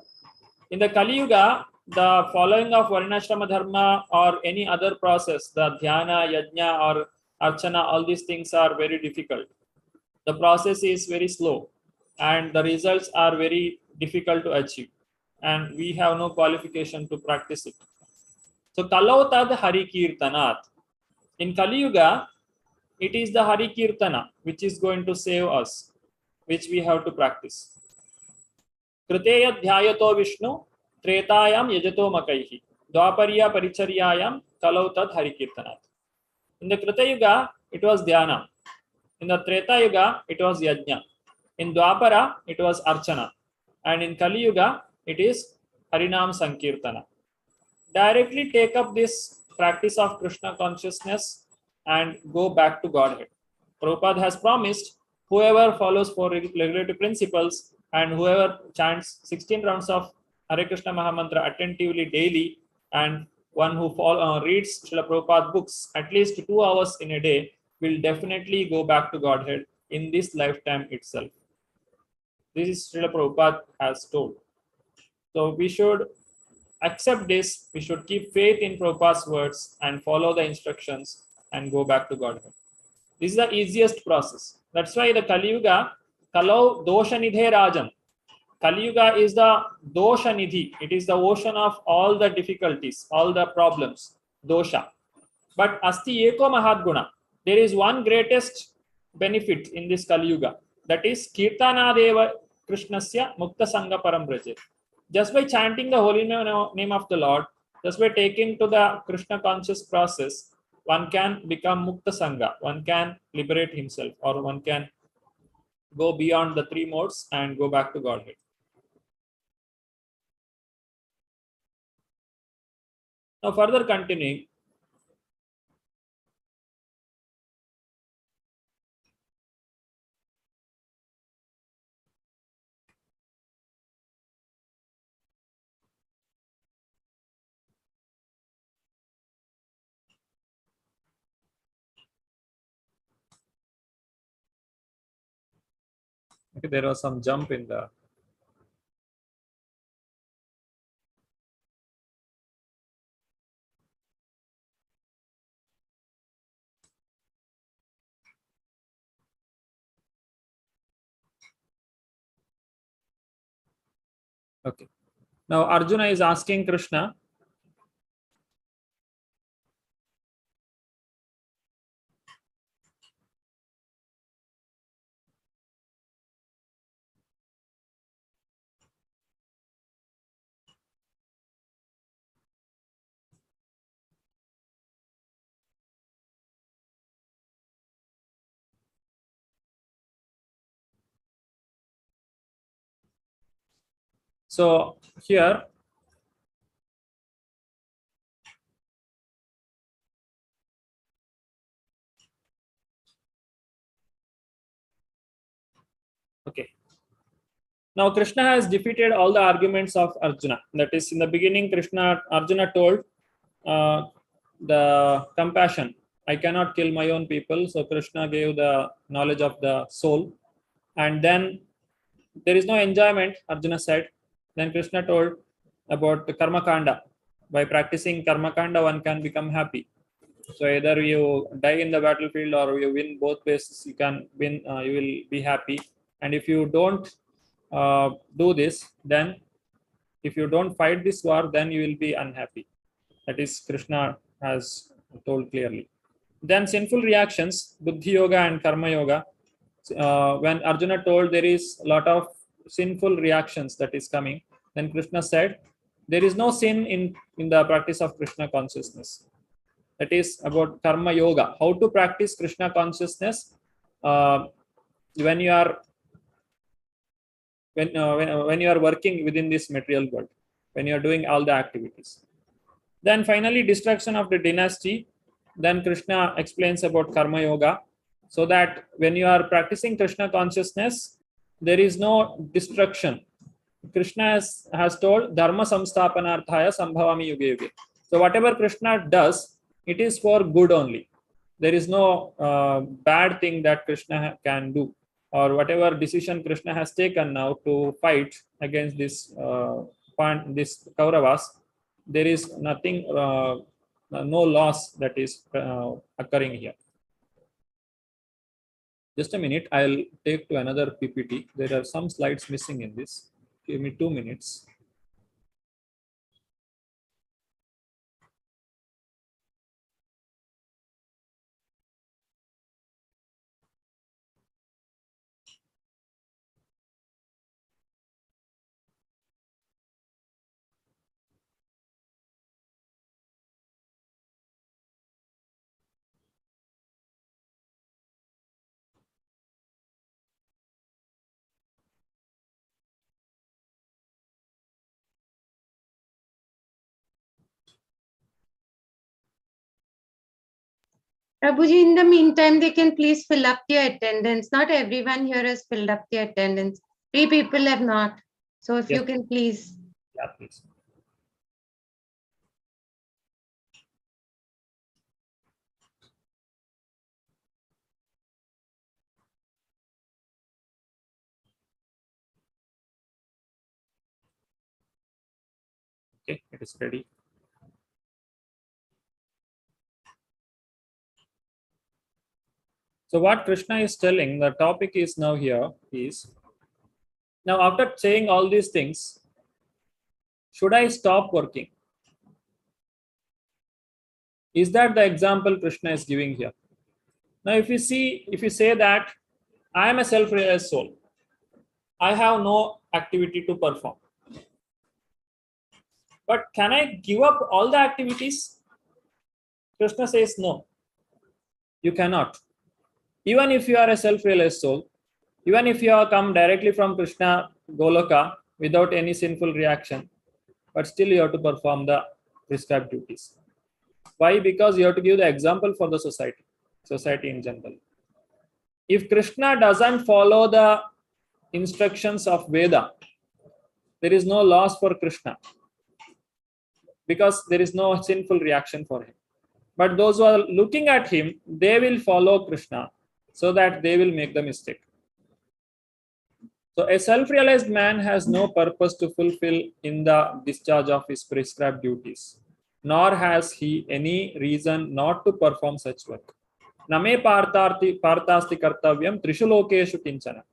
A: In the Kali Yuga, the following of Varnashrama Dharma or any other process, the Dhyana, Yajna or Archana, all these things are very difficult. The process is very slow and the results are very difficult to achieve. And we have no qualification to practice it. So, Kalautad Hari Kirtanat. In Kali Yuga, it is the Hari Kirtana which is going to save us, which we have to practice. Kriteya dhyayato Vishnu, Tretayam yajato makaihi, Dwapariya paricharyayam, Kalautad Hari Kirtanat. In the Krita Yuga, it was Dhyana. In the Treta Yuga, it was Yajna. In Dwapara, it was Archana. And in Kali Yuga, it is Harinam Sankirtana. Directly take up this practice of Krishna consciousness and go back to Godhead. Prabhupada has promised whoever follows 4 regulative principles and whoever chants 16 rounds of Hare Krishna Mahamantra attentively daily, and one who reads Srila Prabhupada books at least 2 hours in a day will definitely go back to Godhead in this lifetime itself. This is Srila Prabhupada has told. So we should accept this. We should keep faith in Prabhupada's words and follow the instructions and go back to Godhead. This is the easiest process. That's why the Kali Yuga, Kalau Dosha Nidhe Rajan. Kali Yuga is the Dosha Nidhi. It is the ocean of all the difficulties, all the problems, dosha. But Asti Eko Mahadguna. There is one greatest benefit in this Kali Yuga. That is Kirtanadeva Krishnasya Mukta Sangha Parambraje. Just by chanting the holy name of the Lord, just by taking to the Krishna conscious process, one can become Mukta Sangha. One can liberate himself, or one can go beyond the 3 modes and go back to Godhead. Now further continuing, okay, there was some jump in the okay. Now Arjuna is asking Krishna, so here okay. Now Krishna has defeated all the arguments of Arjuna. That is, in the beginning, Arjuna told the compassion. I cannot kill my own people. So Krishna gave the knowledge of the soul. And then there is no enjoyment, Arjuna said. Then Krishna told about the karma kanda. By practicing karma kanda, one can become happy. So either you die in the battlefield or you win both places, you can win, you will be happy. And if you don't do this, then if you don't fight this war, then you will be unhappy. That is, Krishna has told clearly. Then sinful reactions, Buddhi Yoga and Karma Yoga. When Arjuna told there is a lot of sinful reactions that is coming, then Krishna said, there is no sin in the practice of Krishna consciousness. That is about Karma Yoga. How to practice Krishna consciousness when you are when you are working within this material world, when you are doing all the activities. Then finally, destruction of the dynasty. Then Krishna explains about Karma Yoga, so that when you are practicing Krishna consciousness, there is no destruction. Krishna has told Dharma Samsthapanarthaya Sambhavami Yuge Yuge. So whatever Krishna does, it is for good only. There is no bad thing that Krishna can do, or whatever decision Krishna has taken now to fight against this this Kauravas, there is nothing, no loss that is occurring here. Just a minute, I'll take to another PPT. There are some slides missing in this. Give me 2 minutes.
B: Prabhuji, in the meantime, they can please fill up the attendance. Not everyone here has filled up the attendance. 3 people have not. So if
A: Yes.
B: you can please.
A: Yeah, please. Okay, it is ready. So what Krishna is telling, the topic is now here is, now after saying all these things, should I stop working? Is that the example Krishna is giving here? Now if you say that I am a self-realized soul, I have no activity to perform. But can I give up all the activities? Krishna says no, you cannot. Even if you are a self-realized soul, even if you have come directly from Krishna Goloka without any sinful reaction, but still you have to perform the prescribed duties. Why? Because you have to give the example for the society in general. If Krishna doesn't follow the instructions of Veda, there is no loss for Krishna, because there is no sinful reaction for him. But those who are looking at him, they will follow Krishna so that they will make the mistake. So a self-realized man has no purpose to fulfill in the discharge of his prescribed duties, nor has he any reason not to perform such work. Name partasti kartavyam trishu lokeshu kinchana.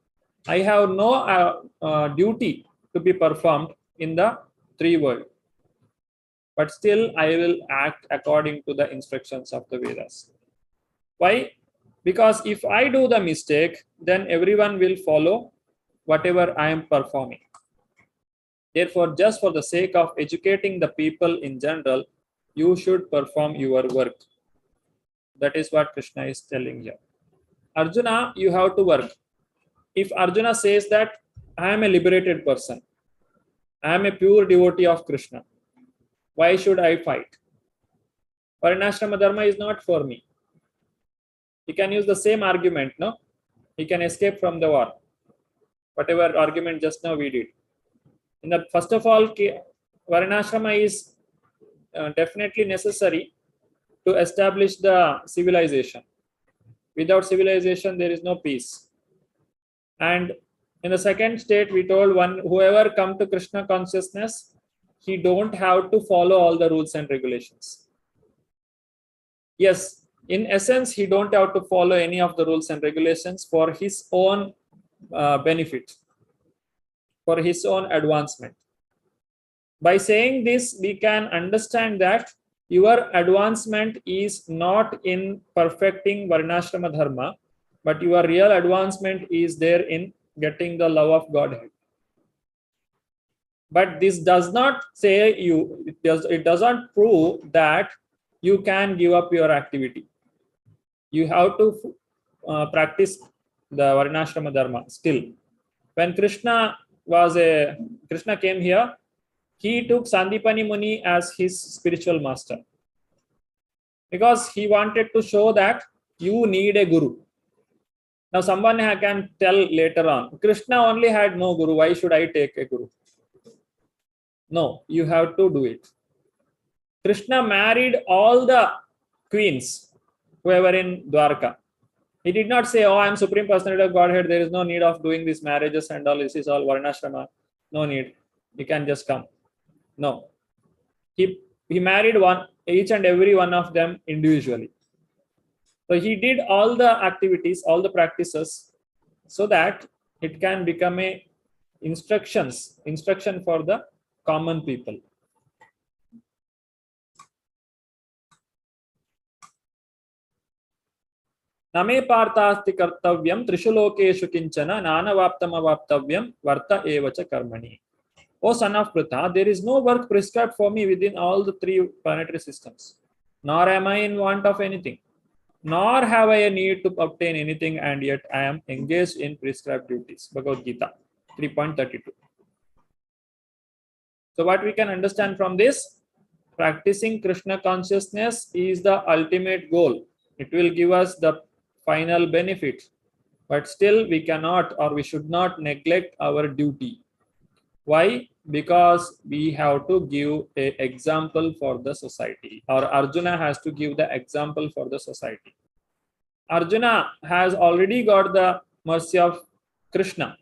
A: I have no duty to be performed in the 3 worlds, but still I will act according to the instructions of the Vedas. Why? Because if I do the mistake, then everyone will follow whatever I am performing. Therefore, just for the sake of educating the people in general, you should perform your work. That is what Krishna is telling here. Arjuna, you have to work. If Arjuna says that I am a liberated person, I am a pure devotee of Krishna, why should I fight? Varnashrama dharma is not for me. He can use the same argument, no? He can escape from the war. Whatever argument just now we did. In the first of all, Varnashrama is definitely necessary to establish the civilization. Without civilization, there is no peace. And in the second state, we told whoever come to Krishna consciousness, he don't have to follow all the rules and regulations. Yes, in essence, he don't have to follow any of the rules and regulations for his own benefit, for his own advancement. By saying this, we can understand that your advancement is not in perfecting Varnashrama dharma, but your real advancement is there in getting the love of Godhead. But this does not say it doesn't prove that you can give up your activity. You have to practice the Varnashrama dharma still. When Krishna came here, he took Sandipani Muni as his spiritual master, because he wanted to show that you need a guru. Now someone can tell later on, Krishna only had no guru, why should I take a guru? No, you have to do it. Krishna married all the queens who were in Dwarka. He did not say, oh, I am Supreme Personality of Godhead, there is no need of doing these marriages and all, this is all Varnashrama, no need, you can just come. No. He married each and every one of them individually. So he did all the activities, all the practices, so that it can become a instruction for the common people. Name partasti kartavyam trishu lokeshu kinchana nanavaptamavaptavyam varta evacha karmani. O son of Pritha, there is no work prescribed for me within all the 3 planetary systems, nor am I in want of anything, nor have I a need to obtain anything, and yet I am engaged in prescribed duties. Bhagavad Gita 3.32. So what we can understand from this, practicing Krishna consciousness is the ultimate goal. It will give us the final benefit, but still we cannot or we should not neglect our duty. Why? Because we have to give an example for the society, or Arjuna has to give the example for the society. Arjuna has already got the mercy of Krishna,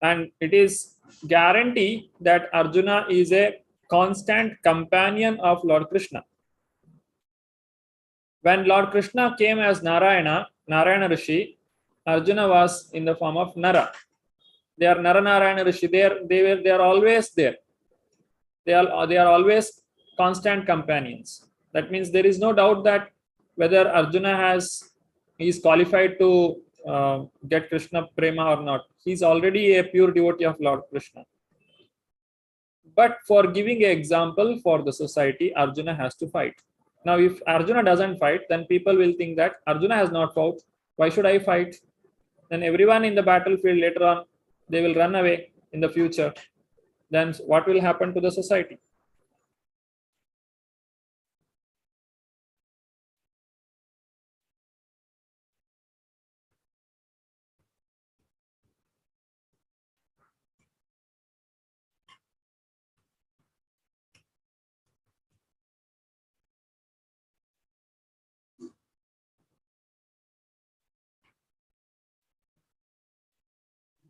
A: and it is guarantee that Arjuna is a constant companion of Lord Krishna. When Lord Krishna came as Narayana Rishi, Arjuna was in the form of Nara. They are Nara Narayana Rishi. They are always there. They are always constant companions. That means there is no doubt that whether Arjuna is qualified to get Krishna prema or not. He is already a pure devotee of Lord Krishna. But for giving an example for the society, Arjuna has to fight. Now, if Arjuna doesn't fight, then people will think that Arjuna has not fought. Why should I fight? Then everyone in the battlefield later on, they will run away in the future. Then what will happen to the society?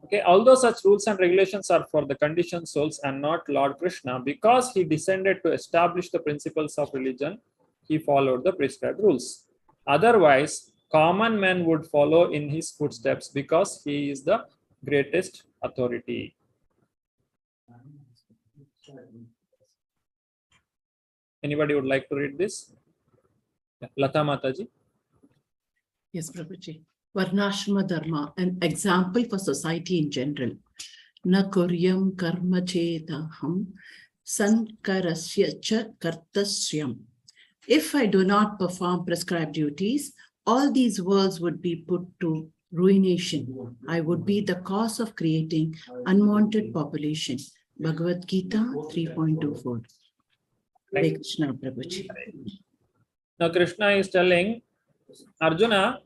A: Okay, although such rules and regulations are for the conditioned souls and not Lord Krishna, because he descended to establish the principles of religion, he followed the prescribed rules. Otherwise, common men would follow in his footsteps because he is the greatest authority. Anybody would like to read this? Lata Mataji.
G: Yes, Prabhuji. Varnashrama Dharma, an example for society in general. Na kuryam karma chetaham sankarasya cha kartasyam. If I do not perform prescribed duties, all these worlds would be put to ruination. I would be the cause of creating unwanted population. Bhagavad Gita 3.24. Hare Krishna, Prabhuji.
A: Now Krishna is telling Arjuna,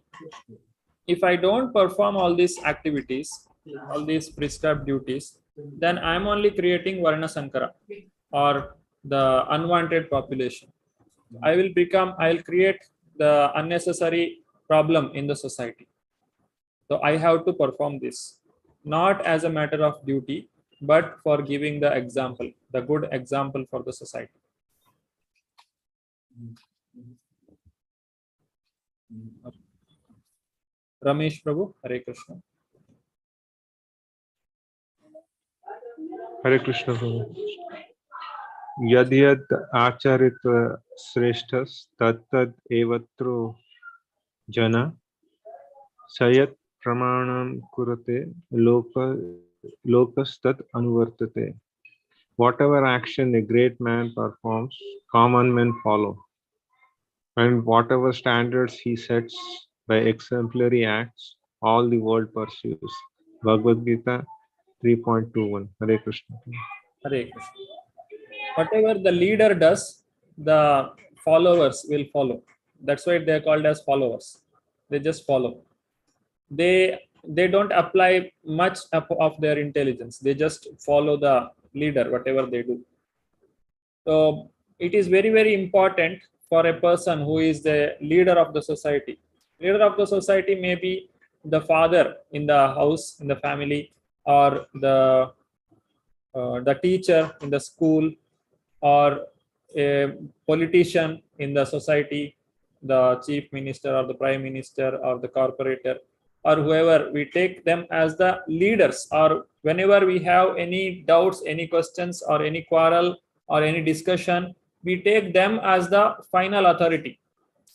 A: if I don't perform all these activities, all these prescribed duties, then I'm only creating Varna Sankara, or the unwanted population. I'll create the unnecessary problem in the society. So I have to perform this, not as a matter of duty, but for giving the example, the good example for the society. Ramesh Prabhu, Hare Krishna.
J: Hare Krishna Prabhu. Yad yad acharitva sreshthas tad tad evatro jana sayat pramanam kurate lokas tat anuvartate. Whatever action a great man performs, common men follow. And whatever standards he sets by exemplary acts, all the world pursues. Bhagavad Gita 3.21. Hare Krishna.
A: Hare Krishna. Whatever the leader does, the followers will follow. That's why they are called as followers. They just follow. They don't apply much of their intelligence. They just follow the leader, whatever they do. So it is very, very important for a person who is the leader of the society. Leader of the society may be the father in the house, in the family, or the teacher in the school, or a politician in the society, the chief minister or the prime minister or the corporator, or whoever. We take them as the leaders, or whenever we have any doubts, any questions, or any quarrel or any discussion, we take them as the final authority.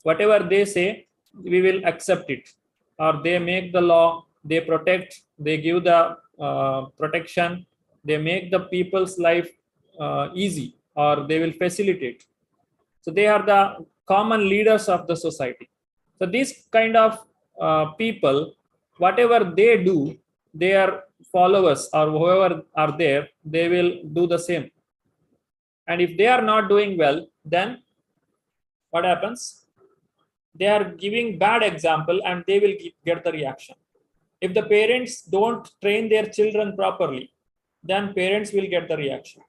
A: Whatever they say, we will accept it. Or they make the law, they protect, they give the protection, they make the people's life easy, or they will facilitate. So they are the common leaders of the society. So these kind of people, whatever they do, their followers or whoever are there, they will do the same. And if they are not doing well, then what happens? they are giving bad example and they will get the reaction. If the parents don't train their children properly, then parents will get the reaction.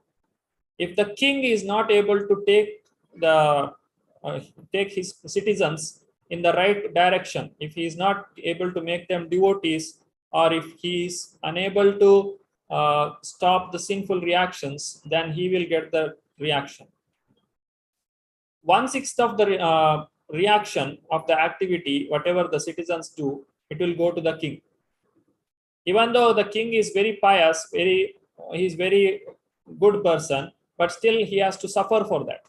A: If the king is not able to take his citizens in the right direction, if he is not able to make them devotees, or if he is unable to stop the sinful reactions, then he will get the reaction. 1/6 of the reaction of the activity, whatever the citizens do, it will go to the king. Even though the king is very pious, he is very good person, but still he has to suffer for that,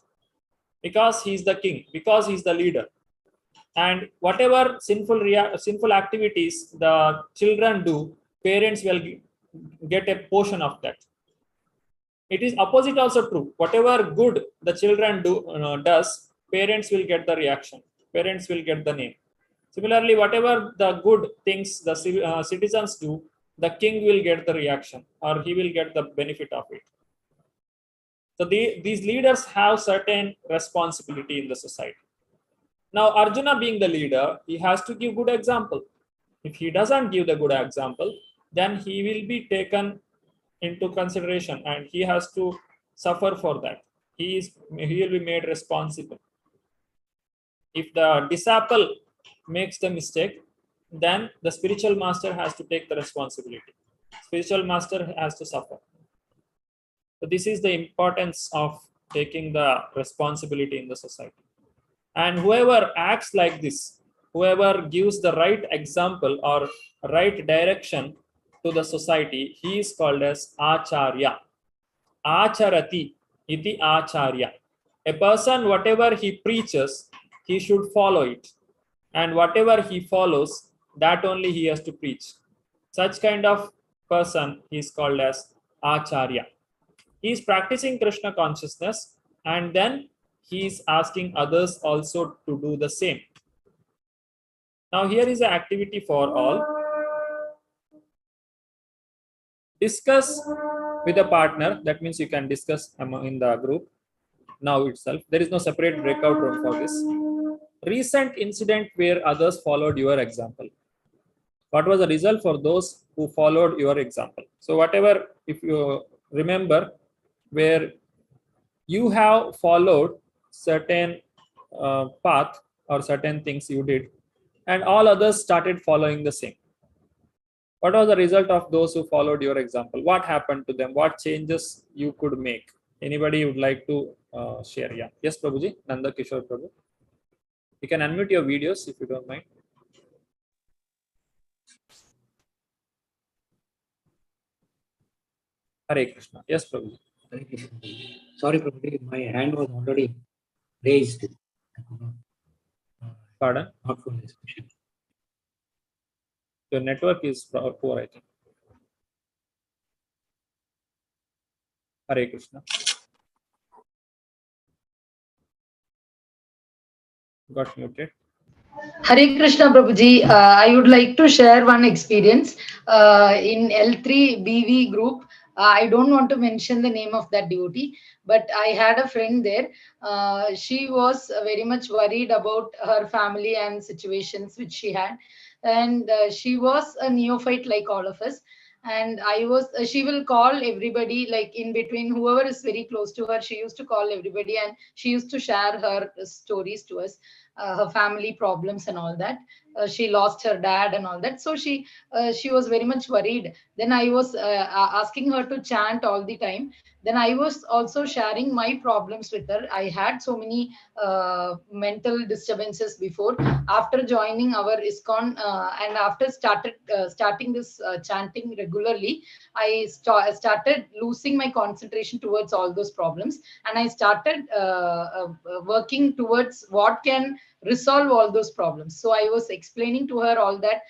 A: because he is the king, because he is the leader. And whatever sinful activities the children do, parents will get a portion of that. It is opposite also true. Whatever good the children does, parents will get the reaction. Parents will get the name. Similarly, whatever the good things the citizens do, the king will get the reaction, or he will get the benefit of it. So these leaders have certain responsibility in the society. Now, Arjuna being the leader, he has to give good example. If he doesn't give the good example, then he will be taken into consideration and he has to suffer for that. He will be made responsible. If the disciple makes the mistake, then the spiritual master has to take the responsibility. Spiritual master has to suffer. So this is the importance of taking the responsibility in the society. And whoever acts like this, whoever gives the right example or right direction to the society, he is called as Acharya. Acharati iti Acharya. A person, whatever he preaches, he should follow it. And whatever he follows, that only he has to preach. Such kind of person is called as Acharya. He is practicing Krishna consciousness, and then he is asking others also to do the same. Now here is an activity for all. Discuss with a partner. That means you can discuss in the group now itself. There is no separate breakout room for this. Recent incident where others followed your example. What was the result for those who followed your example? So whatever, if you remember, where you have followed certain path or certain things you did, and all others started following the same. What was the result of those who followed your example? What happened to them? What changes you could make? Anybody would like to share? Yeah. Yes, Prabhuji. Nanda Kishore Prabhu. You can unmute your videos if you don't mind. Hare Krishna. Yes, Prabhuji.
K: Hare Krishna. Sorry, Prabhuji, my hand was already raised.
A: Pardon?
K: Not for this question.
A: Your network is poor, I think. Hare Krishna. Got muted.
I: Hare Krishna Prabhuji, I would like to share one experience in L3 BV group. I don't want to mention the name of that devotee, but I had a friend there. She was very much worried about her family and situations which she had. And she was a neophyte like all of us. And she will call everybody, like in between, whoever is very close to her, she used to call everybody and she used to share her stories to us. Her family problems and all that. She lost her dad and all that. So she was very much worried. Then I was asking her to chant all the time. Then I was also sharing my problems with her. I had so many mental disturbances before. After joining our ISKCON and after starting this chanting regularly, I started losing my concentration towards all those problems, and I started working towards what can resolve all those problems. So I was explaining to her all that,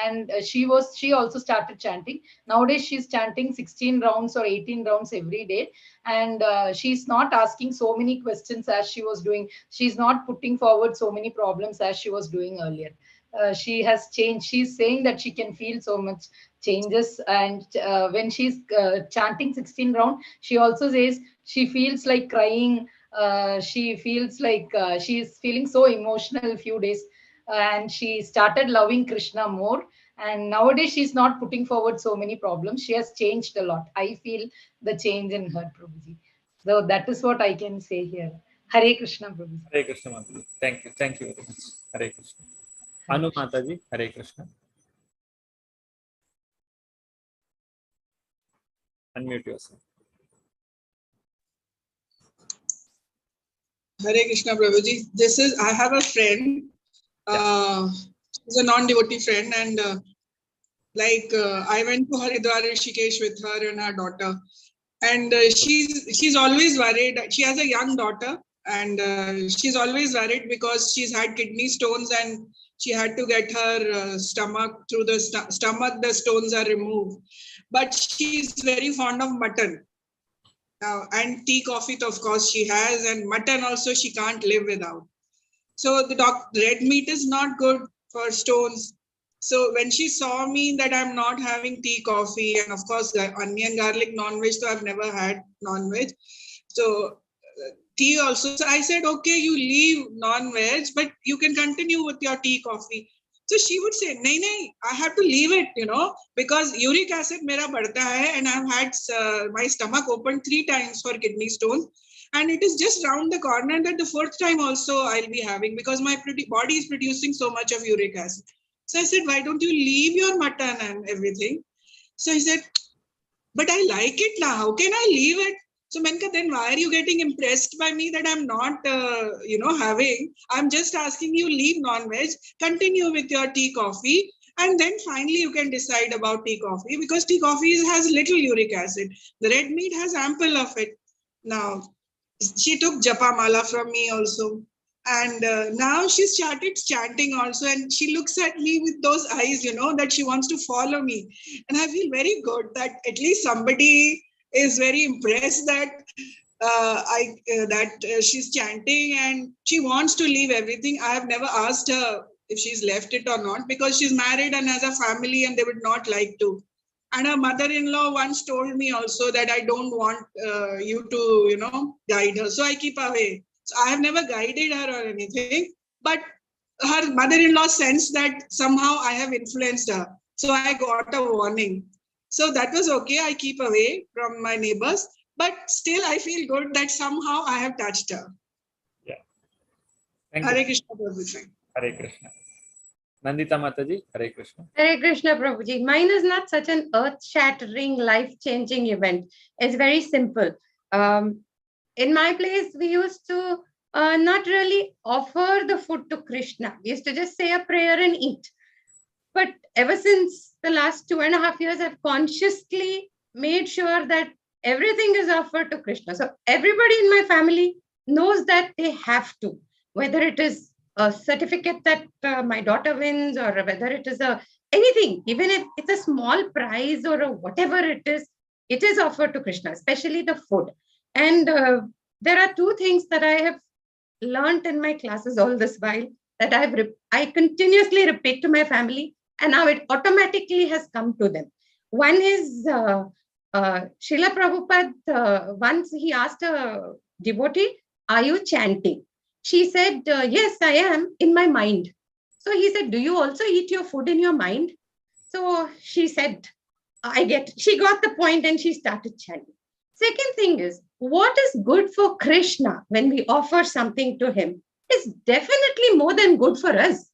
I: and she also started chanting. Nowadays she's chanting 16 rounds or 18 rounds every day, and she's not asking so many questions as she was doing. She's not putting forward so many problems as she was doing earlier. She has changed. She's saying that she can feel so much changes, and when she's chanting 16 round, she also says she feels like crying. she feels like she is feeling so emotional few days, and she started loving Krishna more. And nowadays she's not putting forward so many problems. She has changed a lot. I feel the change in her, Prabhuji. So that is what I can say here. Hare Krishna, Prabhuji.
A: Hare Krishna, Mataji. Thank you. Thank you very much. Hare Krishna. Anu Mataji, Hare Krishna. Unmute yourself.
F: Hare Krishna, Prabhuji. I have a friend, he's a non-devotee friend, and I went to Haridwar Rishikesh with her and her daughter, and she's always worried. She has a young daughter, and she's always worried because she's had kidney stones, and she had to get her stomach, through the stomach, the stones are removed. But she's very fond of mutton. And tea, coffee, of course, she has, and mutton also she can't live without. So the red meat is not good for stones. So when she saw me that I'm not having tea, coffee, and of course onion, garlic, non-veg, so I've never had non-veg. So tea also. So I said, okay, you leave non-veg, but you can continue with your tea, coffee. So she would say, nahi, I have to leave it, because uric acid mera badhta hai, and I've had my stomach opened 3 times for kidney stones. And it is just round the corner that the 4th time also I'll be having, because my body is producing so much of uric acid. So I said, why don't you leave your mutton and everything? So he said, but I like it now. How can I leave it? So Menka, then why are you getting impressed by me that I'm not, having? I'm just asking you, leave non-veg, continue with your tea, coffee, and then finally you can decide about tea, coffee, because tea, coffee has little uric acid. The red meat has ample of it. Now, she took japa mala from me also. And now she started chanting also, and she looks at me with those eyes, that she wants to follow me. And I feel very good that at least somebody is very impressed that she's chanting and she wants to leave everything. I have never asked her if she's left it or not, because she's married and has a family and they would not like to. And her mother-in-law once told me also that I don't want you to, guide her. So I keep away. So I have never guided her or anything, but her mother-in-law sensed that somehow I have influenced her. So I got a warning. So that was okay. I keep away from my neighbors, but still I feel good that somehow I have touched her.
A: Yeah. Thank
F: Hare
A: you.
F: Krishna, Prabhuji.
A: Hare Krishna. Nandita Mataji, Hare Krishna.
B: Hare Krishna, Prabhuji. Mine is not such an earth-shattering, life-changing event. It's very simple. In my place, we used to not really offer the food to Krishna. We used to just say a prayer and eat. But ever since the last 2.5 years, I've consciously made sure that everything is offered to Krishna. So everybody in my family knows that they have to, whether it is a certificate that my daughter wins, or whether it is anything, even if it's a small prize or whatever it is offered to Krishna, especially the food. And there are 2 things that I have learned in my classes all this while that I continuously repeat to my family, and now it automatically has come to them. One is Srila Prabhupada, once he asked a devotee, are you chanting? She said, yes, I am, in my mind. So he said, do you also eat your food in your mind? So she said, she got the point and she started chanting. Second thing is, what is good for Krishna when we offer something to him is definitely more than good for us.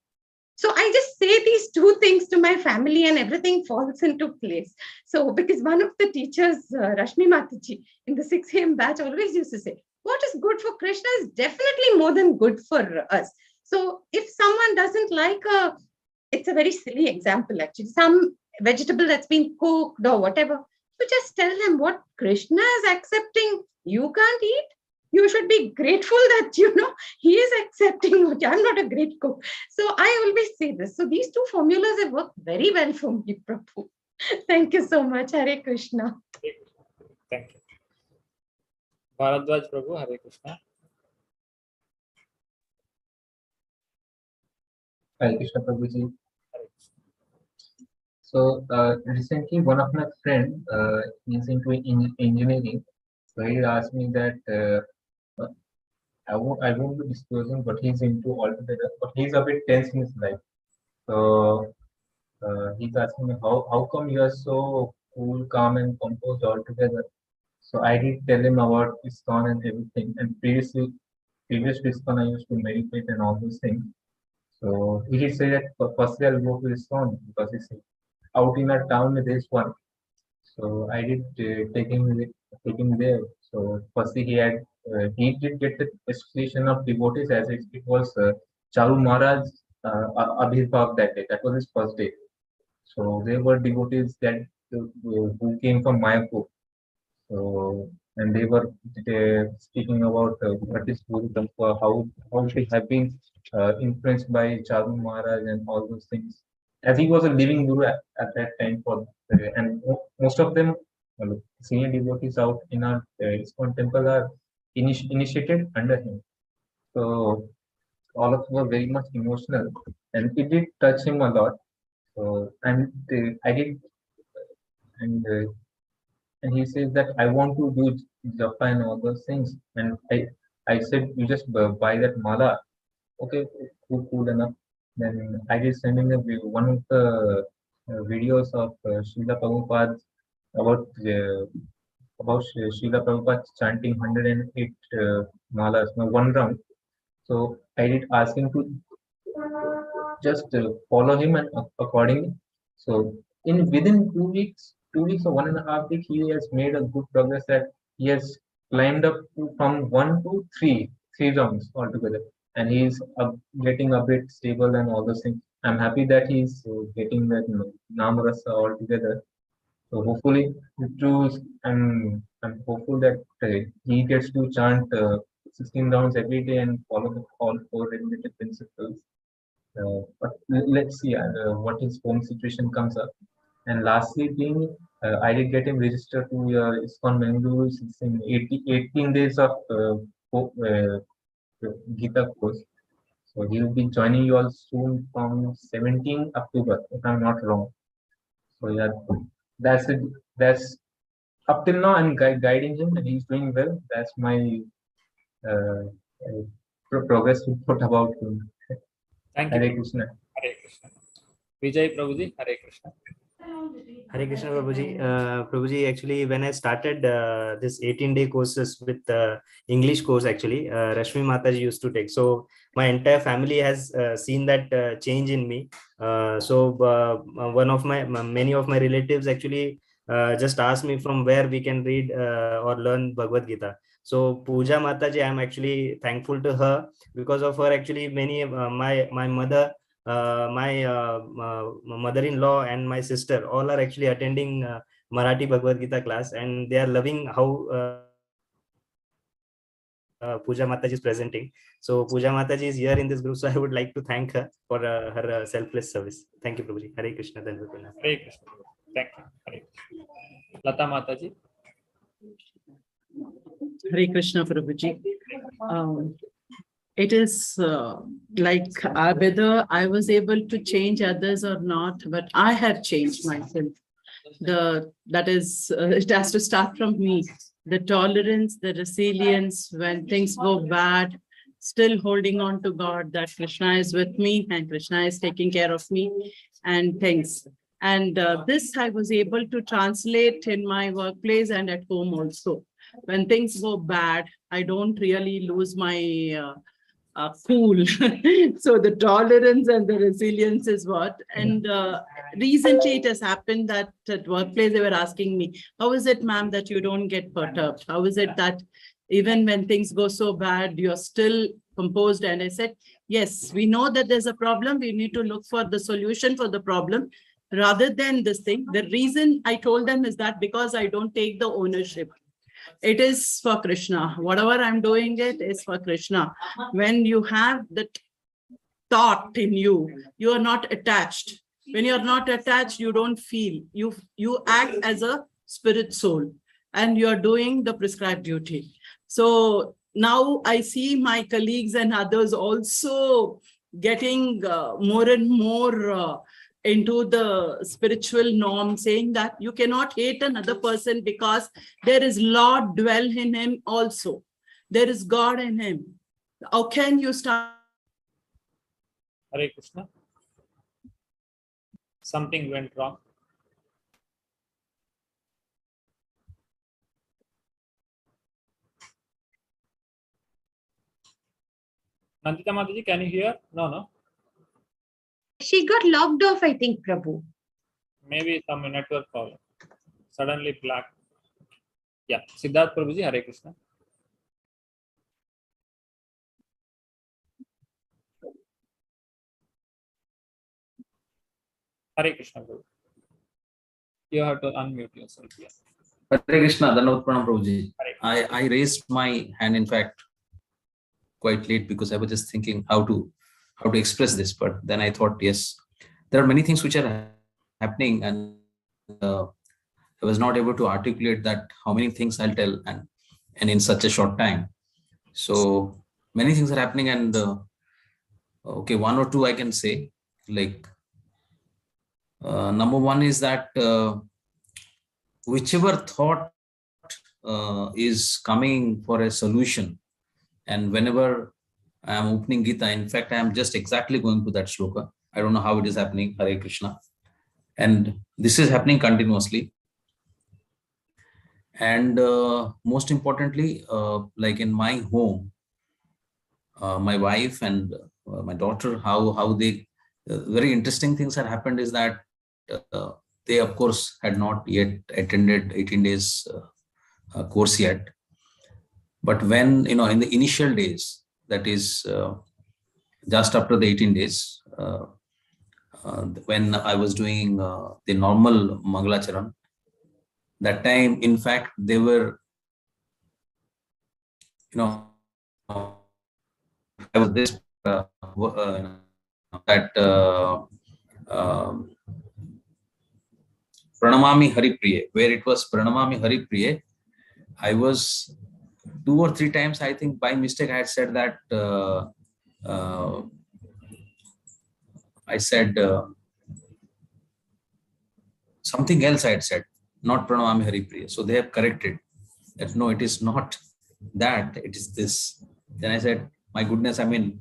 B: So I just say these 2 things to my family and everything falls into place. So because one of the teachers, Rashmi Mataji, in the 6 a.m. batch always used to say, what is good for Krishna is definitely more than good for us. So if someone doesn't like it's a very silly example actually, some vegetable that's been cooked or whatever, so just tell them what Krishna is accepting, you can't eat. You should be grateful that, he is accepting what I'm not a great cook. So I always say this. So these 2 formulas have worked very well for me, Prabhu. Thank you so much. Hare Krishna.
A: Thank you. Bharadwaj Prabhu, Hare Krishna.
E: Hare Krishna, Prabhuji. So recently, one of my friend is into engineering. So he asked me that I won't be disclosing what he's into altogether, but he's a bit tense in his life. So he's asking me how come you are so cool, calm, and composed altogether. So I did tell him about ISKCON and everything. And previous to ISKCON, I used to meditate and all those things. So he did say that firstly I'll go to ISKCON because it's out in our town there's one. So I did take him there. So firstly he did get the association of devotees as it was Charu Maharaj Abhirbhav that day. That was his first day. So there were devotees that who came from Mayapur. So and they were speaking about what is Guru, how they have been influenced by Charu Maharaj and all those things. As he was a living guru at that time for and most of them senior devotees out in our ISKCON temple are initiated under him. So all of them were very much emotional, and it did touch him a lot. So and I did and he says that I want to do japa and all those things. And I said, you just buy that mala. Okay, cool enough. Then I did send him one of the videos of Srila Prabhupada about Srila Prabhupada chanting 108 malas, no, one round. So I did ask him to just follow him and accordingly. So within 2 weeks, 2 weeks or 1.5 weeks, he has made a good progress that he has climbed up from 1 to 3 rounds altogether, and he's getting a bit stable and all those things. I'm happy that he's getting that Namarasa altogether. So hopefully, I'm hopeful that he gets to chant 16 rounds every day and follow all 4 regulated principles. But let's see what his home situation comes up. And lastly, I did get him registered to ISKCON Bengaluru. It's in 18 days of Gita Course. So he will be joining you all soon from 17 October, if I'm not wrong. So yeah, that's it. That's up till now I'm guiding him and he's doing well. That's my progress report about him.
A: Thank you.
E: Hare Krishna.
A: Hare Krishna. Vijay Prabhuji, Hare Krishna.
L: Hare Krishna Prabhuji. Prabhuji, actually, when I started this 18-day courses with English course, actually, Rashmi Mataji used to take. So my entire family has seen that change in me. Many of my relatives actually just asked me from where we can read or learn Bhagavad Gita. So Puja Mataji, I'm actually thankful to her. Because of her, actually, my mother, my mother-in-law and my sister all are actually attending Marathi Bhagavad Gita class, and they are loving how Puja Mataji is presenting. So Puja Mataji is here in this group, so I would like to thank her for her selfless service. Thank you, Prabhuji. Hare Krishna. Hare
A: Krishna. Thank you. Hare Krishna. Lata Mataji.
G: Hare Krishna, Prabhuji. It is like whether I was able to change others or not, but I have changed myself. That is, it has to start from me. The tolerance, the resilience when things go bad, still holding on to God, that Krishna is with me and Krishna is taking care of me and things. And this I was able to translate in my workplace and at home also. When things go bad, I don't really lose my cool. So the tolerance and the resilience is what. And recently it has happened that at workplace they were asking me, how is it, ma'am, that you don't get perturbed? How is it that even when things go so bad, you're still composed? And I said, yes, we know that there's a problem. We need to look for the solution for the problem rather than this thing. The reason I told them is that because I don't take the ownership. It is for Krishna. Whatever I'm doing, it is for Krishna. When you have that thought in you, you are not attached. When you're not attached, you don't feel. You act as a spirit soul and you're doing the prescribed duty. So now I see my colleagues and others also getting more and more into the spiritual norm, saying that you cannot hate another person because there is Lord dwell in him also. There is God in him. How can you start?
A: Hare Krishna. Something went wrong. Nandita Mataji, can you hear? No.
B: She got logged off, I think, Prabhu.
A: Maybe some network problem. Suddenly black. Yeah. Siddharth Prabhuji, Hare Krishna. Hare Krishna, Prabhu. You have to unmute yourself. Yeah.
D: Hare Krishna, Dandavat Pranam Prabhuji.
A: Hare
D: I raised my hand, in fact, quite late because I was just thinking how to express this. But then I thought, yes, there are many things which are happening, and I was not able to articulate that how many things I'll tell and in such a short time. So many things are happening, and okay, one or two I can say. Like number one is that whichever thought is coming for a solution, and whenever I am opening Gita, in fact, I am just exactly going to that shloka. I don't know how it is happening, Hare Krishna. And this is happening continuously. And most importantly, like in my home, my wife and my daughter, how they, very interesting things that happened is that they, of course, had not yet attended 18 days course yet. But when, in the initial days, that is just after the 18 days, when I was doing the normal Mangalacharan, that time, in fact, they were, I was this, that Pranamami Hari Priye, where it was Pranamami Hari Priye, I was 2 or 3 times, I think by mistake, I had said that, I said something else I had said, not Pranamami Hari Priya. So they have corrected that, no, it is not that, it is this. Then I said, my goodness, I mean,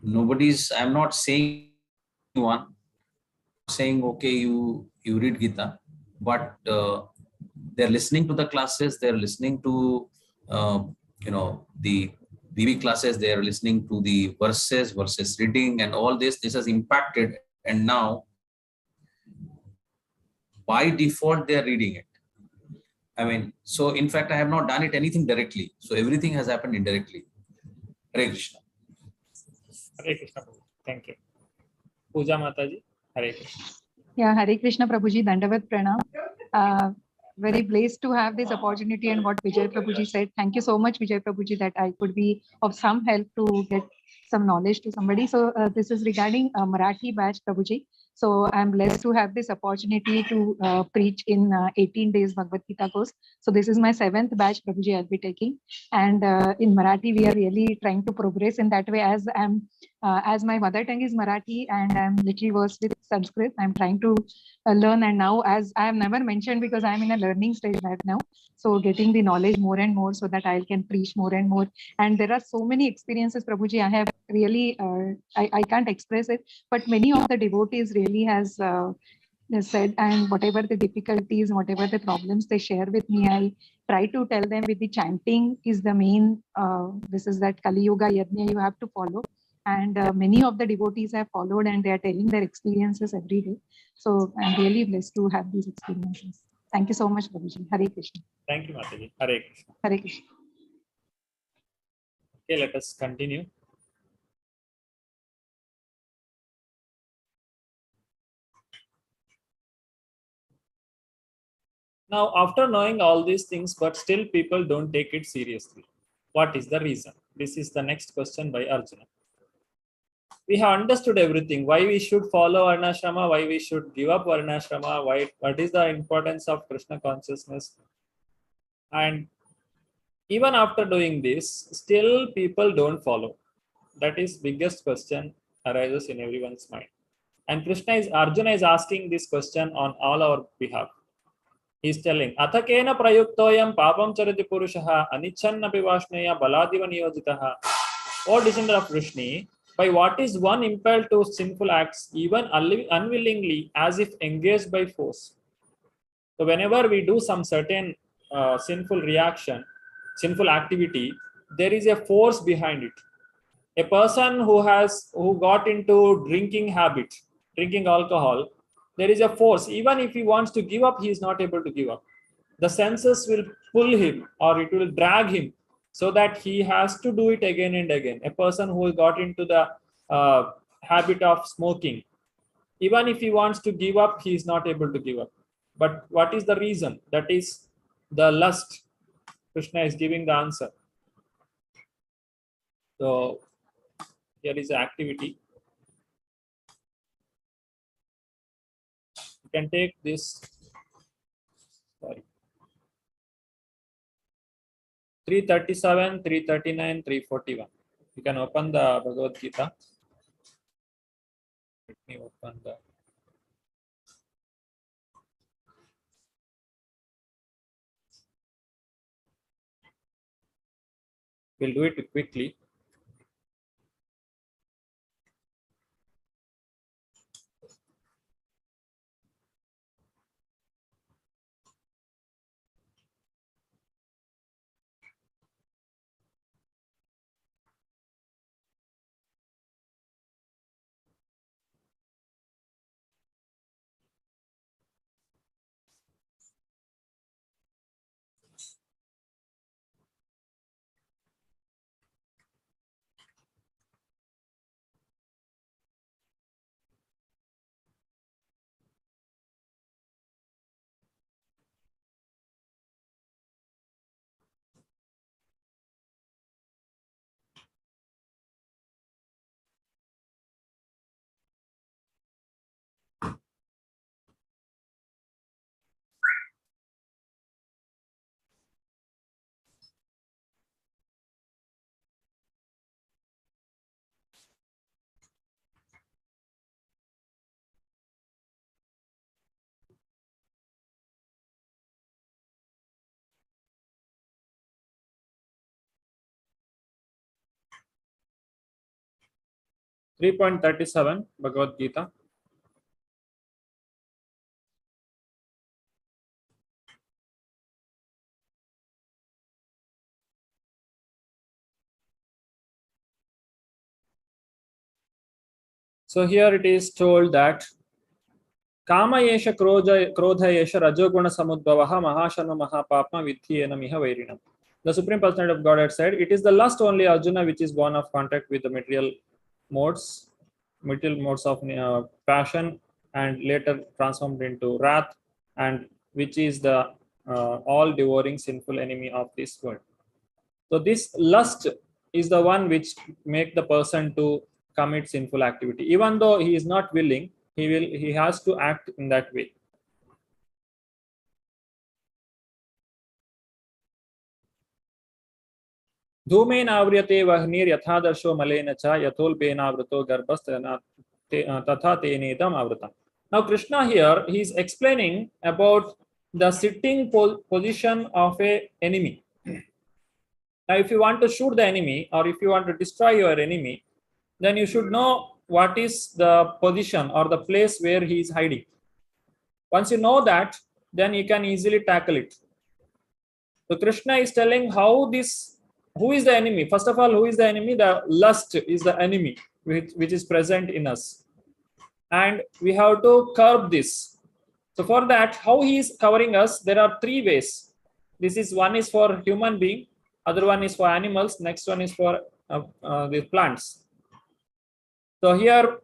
D: I'm not saying okay, you read Gita, but they're listening to the classes, they're listening to, the BB classes, they're listening to the verses reading, and all this has impacted. And now, by default, they're reading it. I mean, so in fact, I have not done it anything directly. So everything has happened indirectly. Hare Krishna.
A: Hare Krishna. Thank you. Puja Mataji, Hare Krishna.
C: Yeah, Hare Krishna Prabhuji, Dandavat Pranam. Very blessed to have this opportunity, and what Vijay Prabhuji said. Thank you so much, Vijay Prabhuji, that I could be of some help to get some knowledge to somebody. So this is regarding Marathi batch, Prabhuji. So I'm blessed to have this opportunity to preach in 18 days Bhagavad Gita course. So this is my 7th batch, Prabhuji, I'll be taking. And in Marathi, we are really trying to progress in that way, as my mother tongue is Marathi and I'm little versed with Sanskrit. I'm trying to learn, and now, as I have never mentioned, because I'm in a learning stage right now, so getting the knowledge more and more so that I can preach more and more. And there are so many experiences, Prabhuji, I have really, I can't express it, but many of the devotees really has said, and whatever the difficulties, whatever the problems they share with me, I try to tell them with the chanting is the main, this is that Kali Yuga Yajna you have to follow. And many of the devotees have followed, and they are telling their experiences every day. So I'm really blessed to have these experiences. Thank you so much, Prabhuji. Hare Krishna.
A: Thank you, Mataji. Hare Krishna.
C: Hare Krishna.
A: Okay, let us continue. Now, after knowing all these things, but still people don't take it seriously. What is the reason? This is the next question by Arjuna. We have understood everything, why we should follow Varnashrama, why we should give up Varnashrama, what is the importance of Krishna consciousness. And even after doing this, still people don't follow. That is biggest question arises in everyone's mind. And Arjuna is asking this question on all our behalf. He is telling, Athakena prayuktoyam papam charati purushaha anichannapi vashneya baladiva niyojitaha O descendant of Vrishni, by what is one impelled to sinful acts, even unwillingly, as if engaged by force? So whenever we do some certain sinful reaction, sinful activity, there is a force behind it. A person who got into drinking habit, drinking alcohol, there is a force. Even if he wants to give up, he is not able to give up. The senses will pull him, or it will drag him, so that he has to do it again and again. A person who got into the habit of smoking, even if he wants to give up, he is not able to give up. But what is the reason? That is the lust. Krishna is giving the answer. So here is the activity. You can take this. Sorry. 337, 339, 341. You can open the Bhagavad Gita. Let me open the. We'll do it quickly. Three 3.37 Bhagavad Gita. So here it is told that Kama yesha krodha yesha rajoguna samudbhavaha mahashana mahapapma vidhyena miha vairinam. The Supreme Personality of Godhead said, it is the lust only, Arjuna, which is born of contact with the material modes of passion, and later transformed into wrath, and which is the all devouring sinful enemy of this world. So this lust is the one which make the person to commit sinful activity. Even though he is not willing, he has to act in that way. Dhumen avriyate vahnir yathadarsho malena cha yatolbenavrato garbhastana tatha tenedam avratam. Now Krishna here, he is explaining about the sitting position of a enemy. Now if you want to shoot the enemy, or if you want to destroy your enemy, then you should know what is the position or the place where he is hiding. Once you know that, then you can easily tackle it. So Krishna is telling who is the enemy. First of all, who is the enemy? The lust is the enemy which is present in us. And we have to curb this. So for that, how he is covering us, there are three ways. One is for human being, other one is for animals, next one is for the plants. So here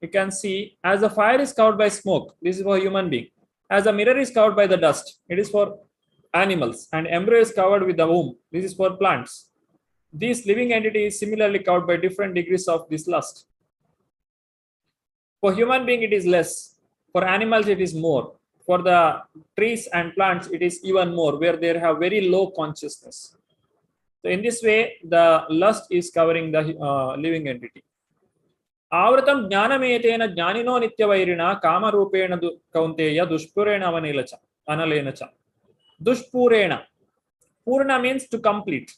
A: you can see, as the fire is covered by smoke, this is for human being. As the mirror is covered by the dust, it is for animals, and embryo is covered with the womb, this is for plants. This living entity is similarly covered by different degrees of this lust. For human being it is less, for animals it is more, for the trees and plants it is even more, where they have very low consciousness. So in this way, the lust is covering the living entity. Avratam jnanametena jnanino nityavairina kama rupena kaunteya dushpurena analenacha. Dushpurena. Purna means to complete.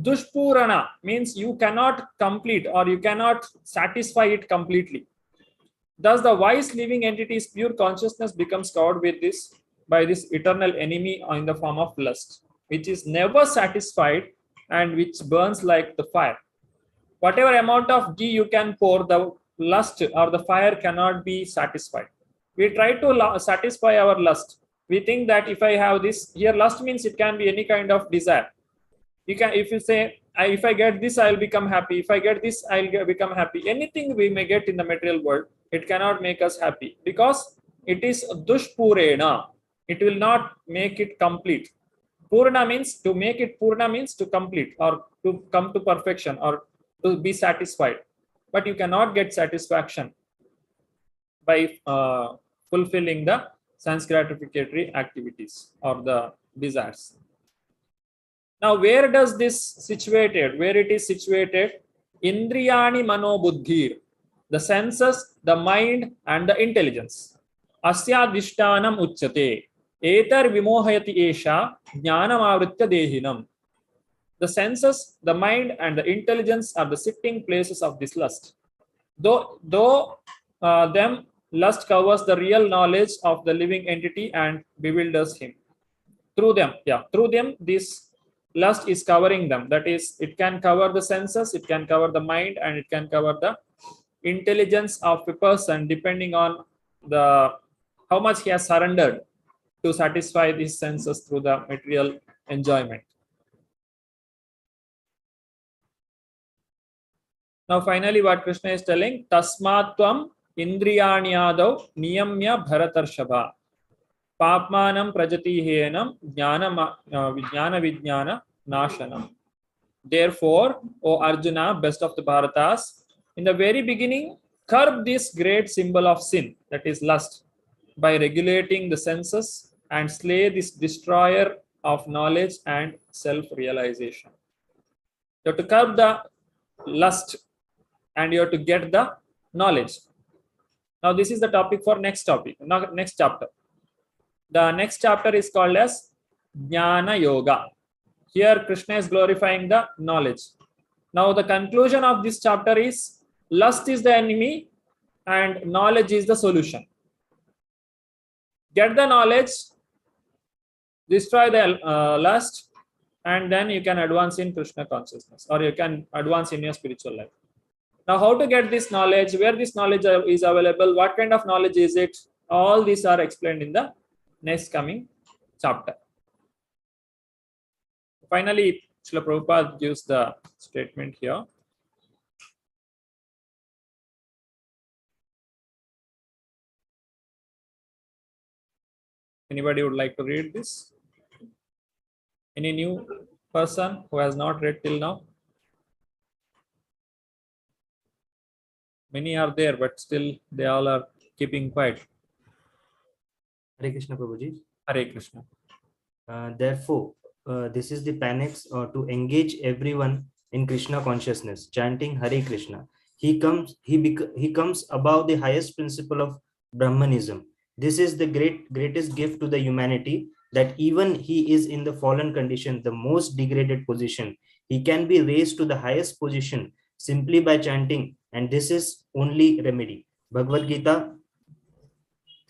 A: Dushpurana means you cannot complete or you cannot satisfy it completely. Thus, the wise living entity's pure consciousness becomes covered with this by this eternal enemy in the form of lust, which is never satisfied and which burns like the fire. Whatever amount of ghee you can pour, the lust or the fire cannot be satisfied. We try to satisfy our lust. We think that if I have this, here lust means it can be any kind of desire. You can, if you say, if I get this, I'll become happy. If I get this, become happy. Anything we may get in the material world, it cannot make us happy because it is dushpurena. It will not make it complete. Purna means to make it, Purna means to complete or to come to perfection or to be satisfied. But you cannot get satisfaction by fulfilling the sense gratificatory activities or the desires. Now, where does this situated? Where it is situated? Indriyani mano buddhir, the senses, the mind, and the intelligence. Asyadishtanam uchyate. Etar vimohayati esha jnanam avritya dehinam. The senses, the mind, and the intelligence are the sitting places of this lust. Though them lust covers the real knowledge of the living entity and bewilders him. Through them, this lust is covering them. That is, it can cover the senses, it can cover the mind, and it can cover the intelligence of a person depending on the how much he has surrendered to satisfy these senses through the material enjoyment. Now, finally, what Krishna is telling, Tasmatvam Indriyanyadav Niyamya Bharatarshava Papmanam Prajatihenam Jnana Vijnana Nashanam. Therefore, O Arjuna, best of the Bharatas, in the very beginning, curb this great symbol of sin, that is lust, by regulating the senses and slay this destroyer of knowledge and self-realization. You have to curb the lust and you have to get the knowledge. Now, this is the topic for next chapter. The next chapter is called as Jnana Yoga. Here, Krishna is glorifying the knowledge. Now, the conclusion of this chapter is lust is the enemy and knowledge is the solution. Get the knowledge, destroy the lust, and then you can advance in Krishna consciousness or you can advance in your spiritual life. Now, how to get this knowledge, where this knowledge is available, what kind of knowledge is it? All these are explained in the next coming chapter. Finally, Srila Prabhupada gives the statement here. Anybody would like to read this? Any new person who has not read till now? Many are there, but still they all are keeping quiet.
L: Hare Krishna, Prabhuji.
A: Hare Krishna.
L: Therefore, this is the panics to engage everyone in Krishna consciousness, chanting Hare Krishna. He comes above the highest principle of Brahmanism. This is the greatest gift to the humanity, that even he is in the fallen condition, the most degraded position, he can be raised to the highest position simply by chanting, and this is only remedy. Bhagavad Gita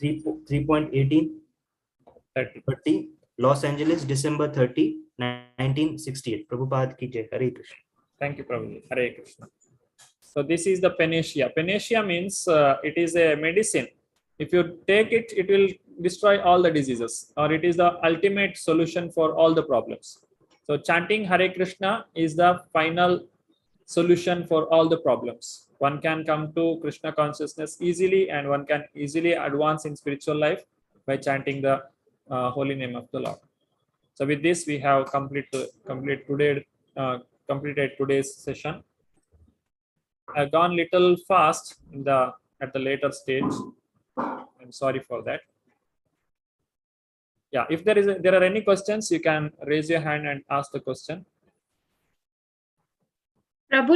L: 3.18 30, Los Angeles, December 30, 1968. Prabhupada ki jai. Hare Krishna.
A: Thank you, Prabhupada. Hare Krishna. So this is the panacea. Panacea means it is a medicine. If you take it, it will destroy all the diseases, or it is the ultimate solution for all the problems. So chanting Hare Krishna is the final solution for all the problems. One can come to Krishna consciousness easily, and one can easily advance in spiritual life by chanting the holy name of the Lord. So with this, we have completed today's session. I've gone little fast at the later stage. I'm sorry for that. Yeah, if there are any questions, you can raise your hand and ask the question.
B: Prabhu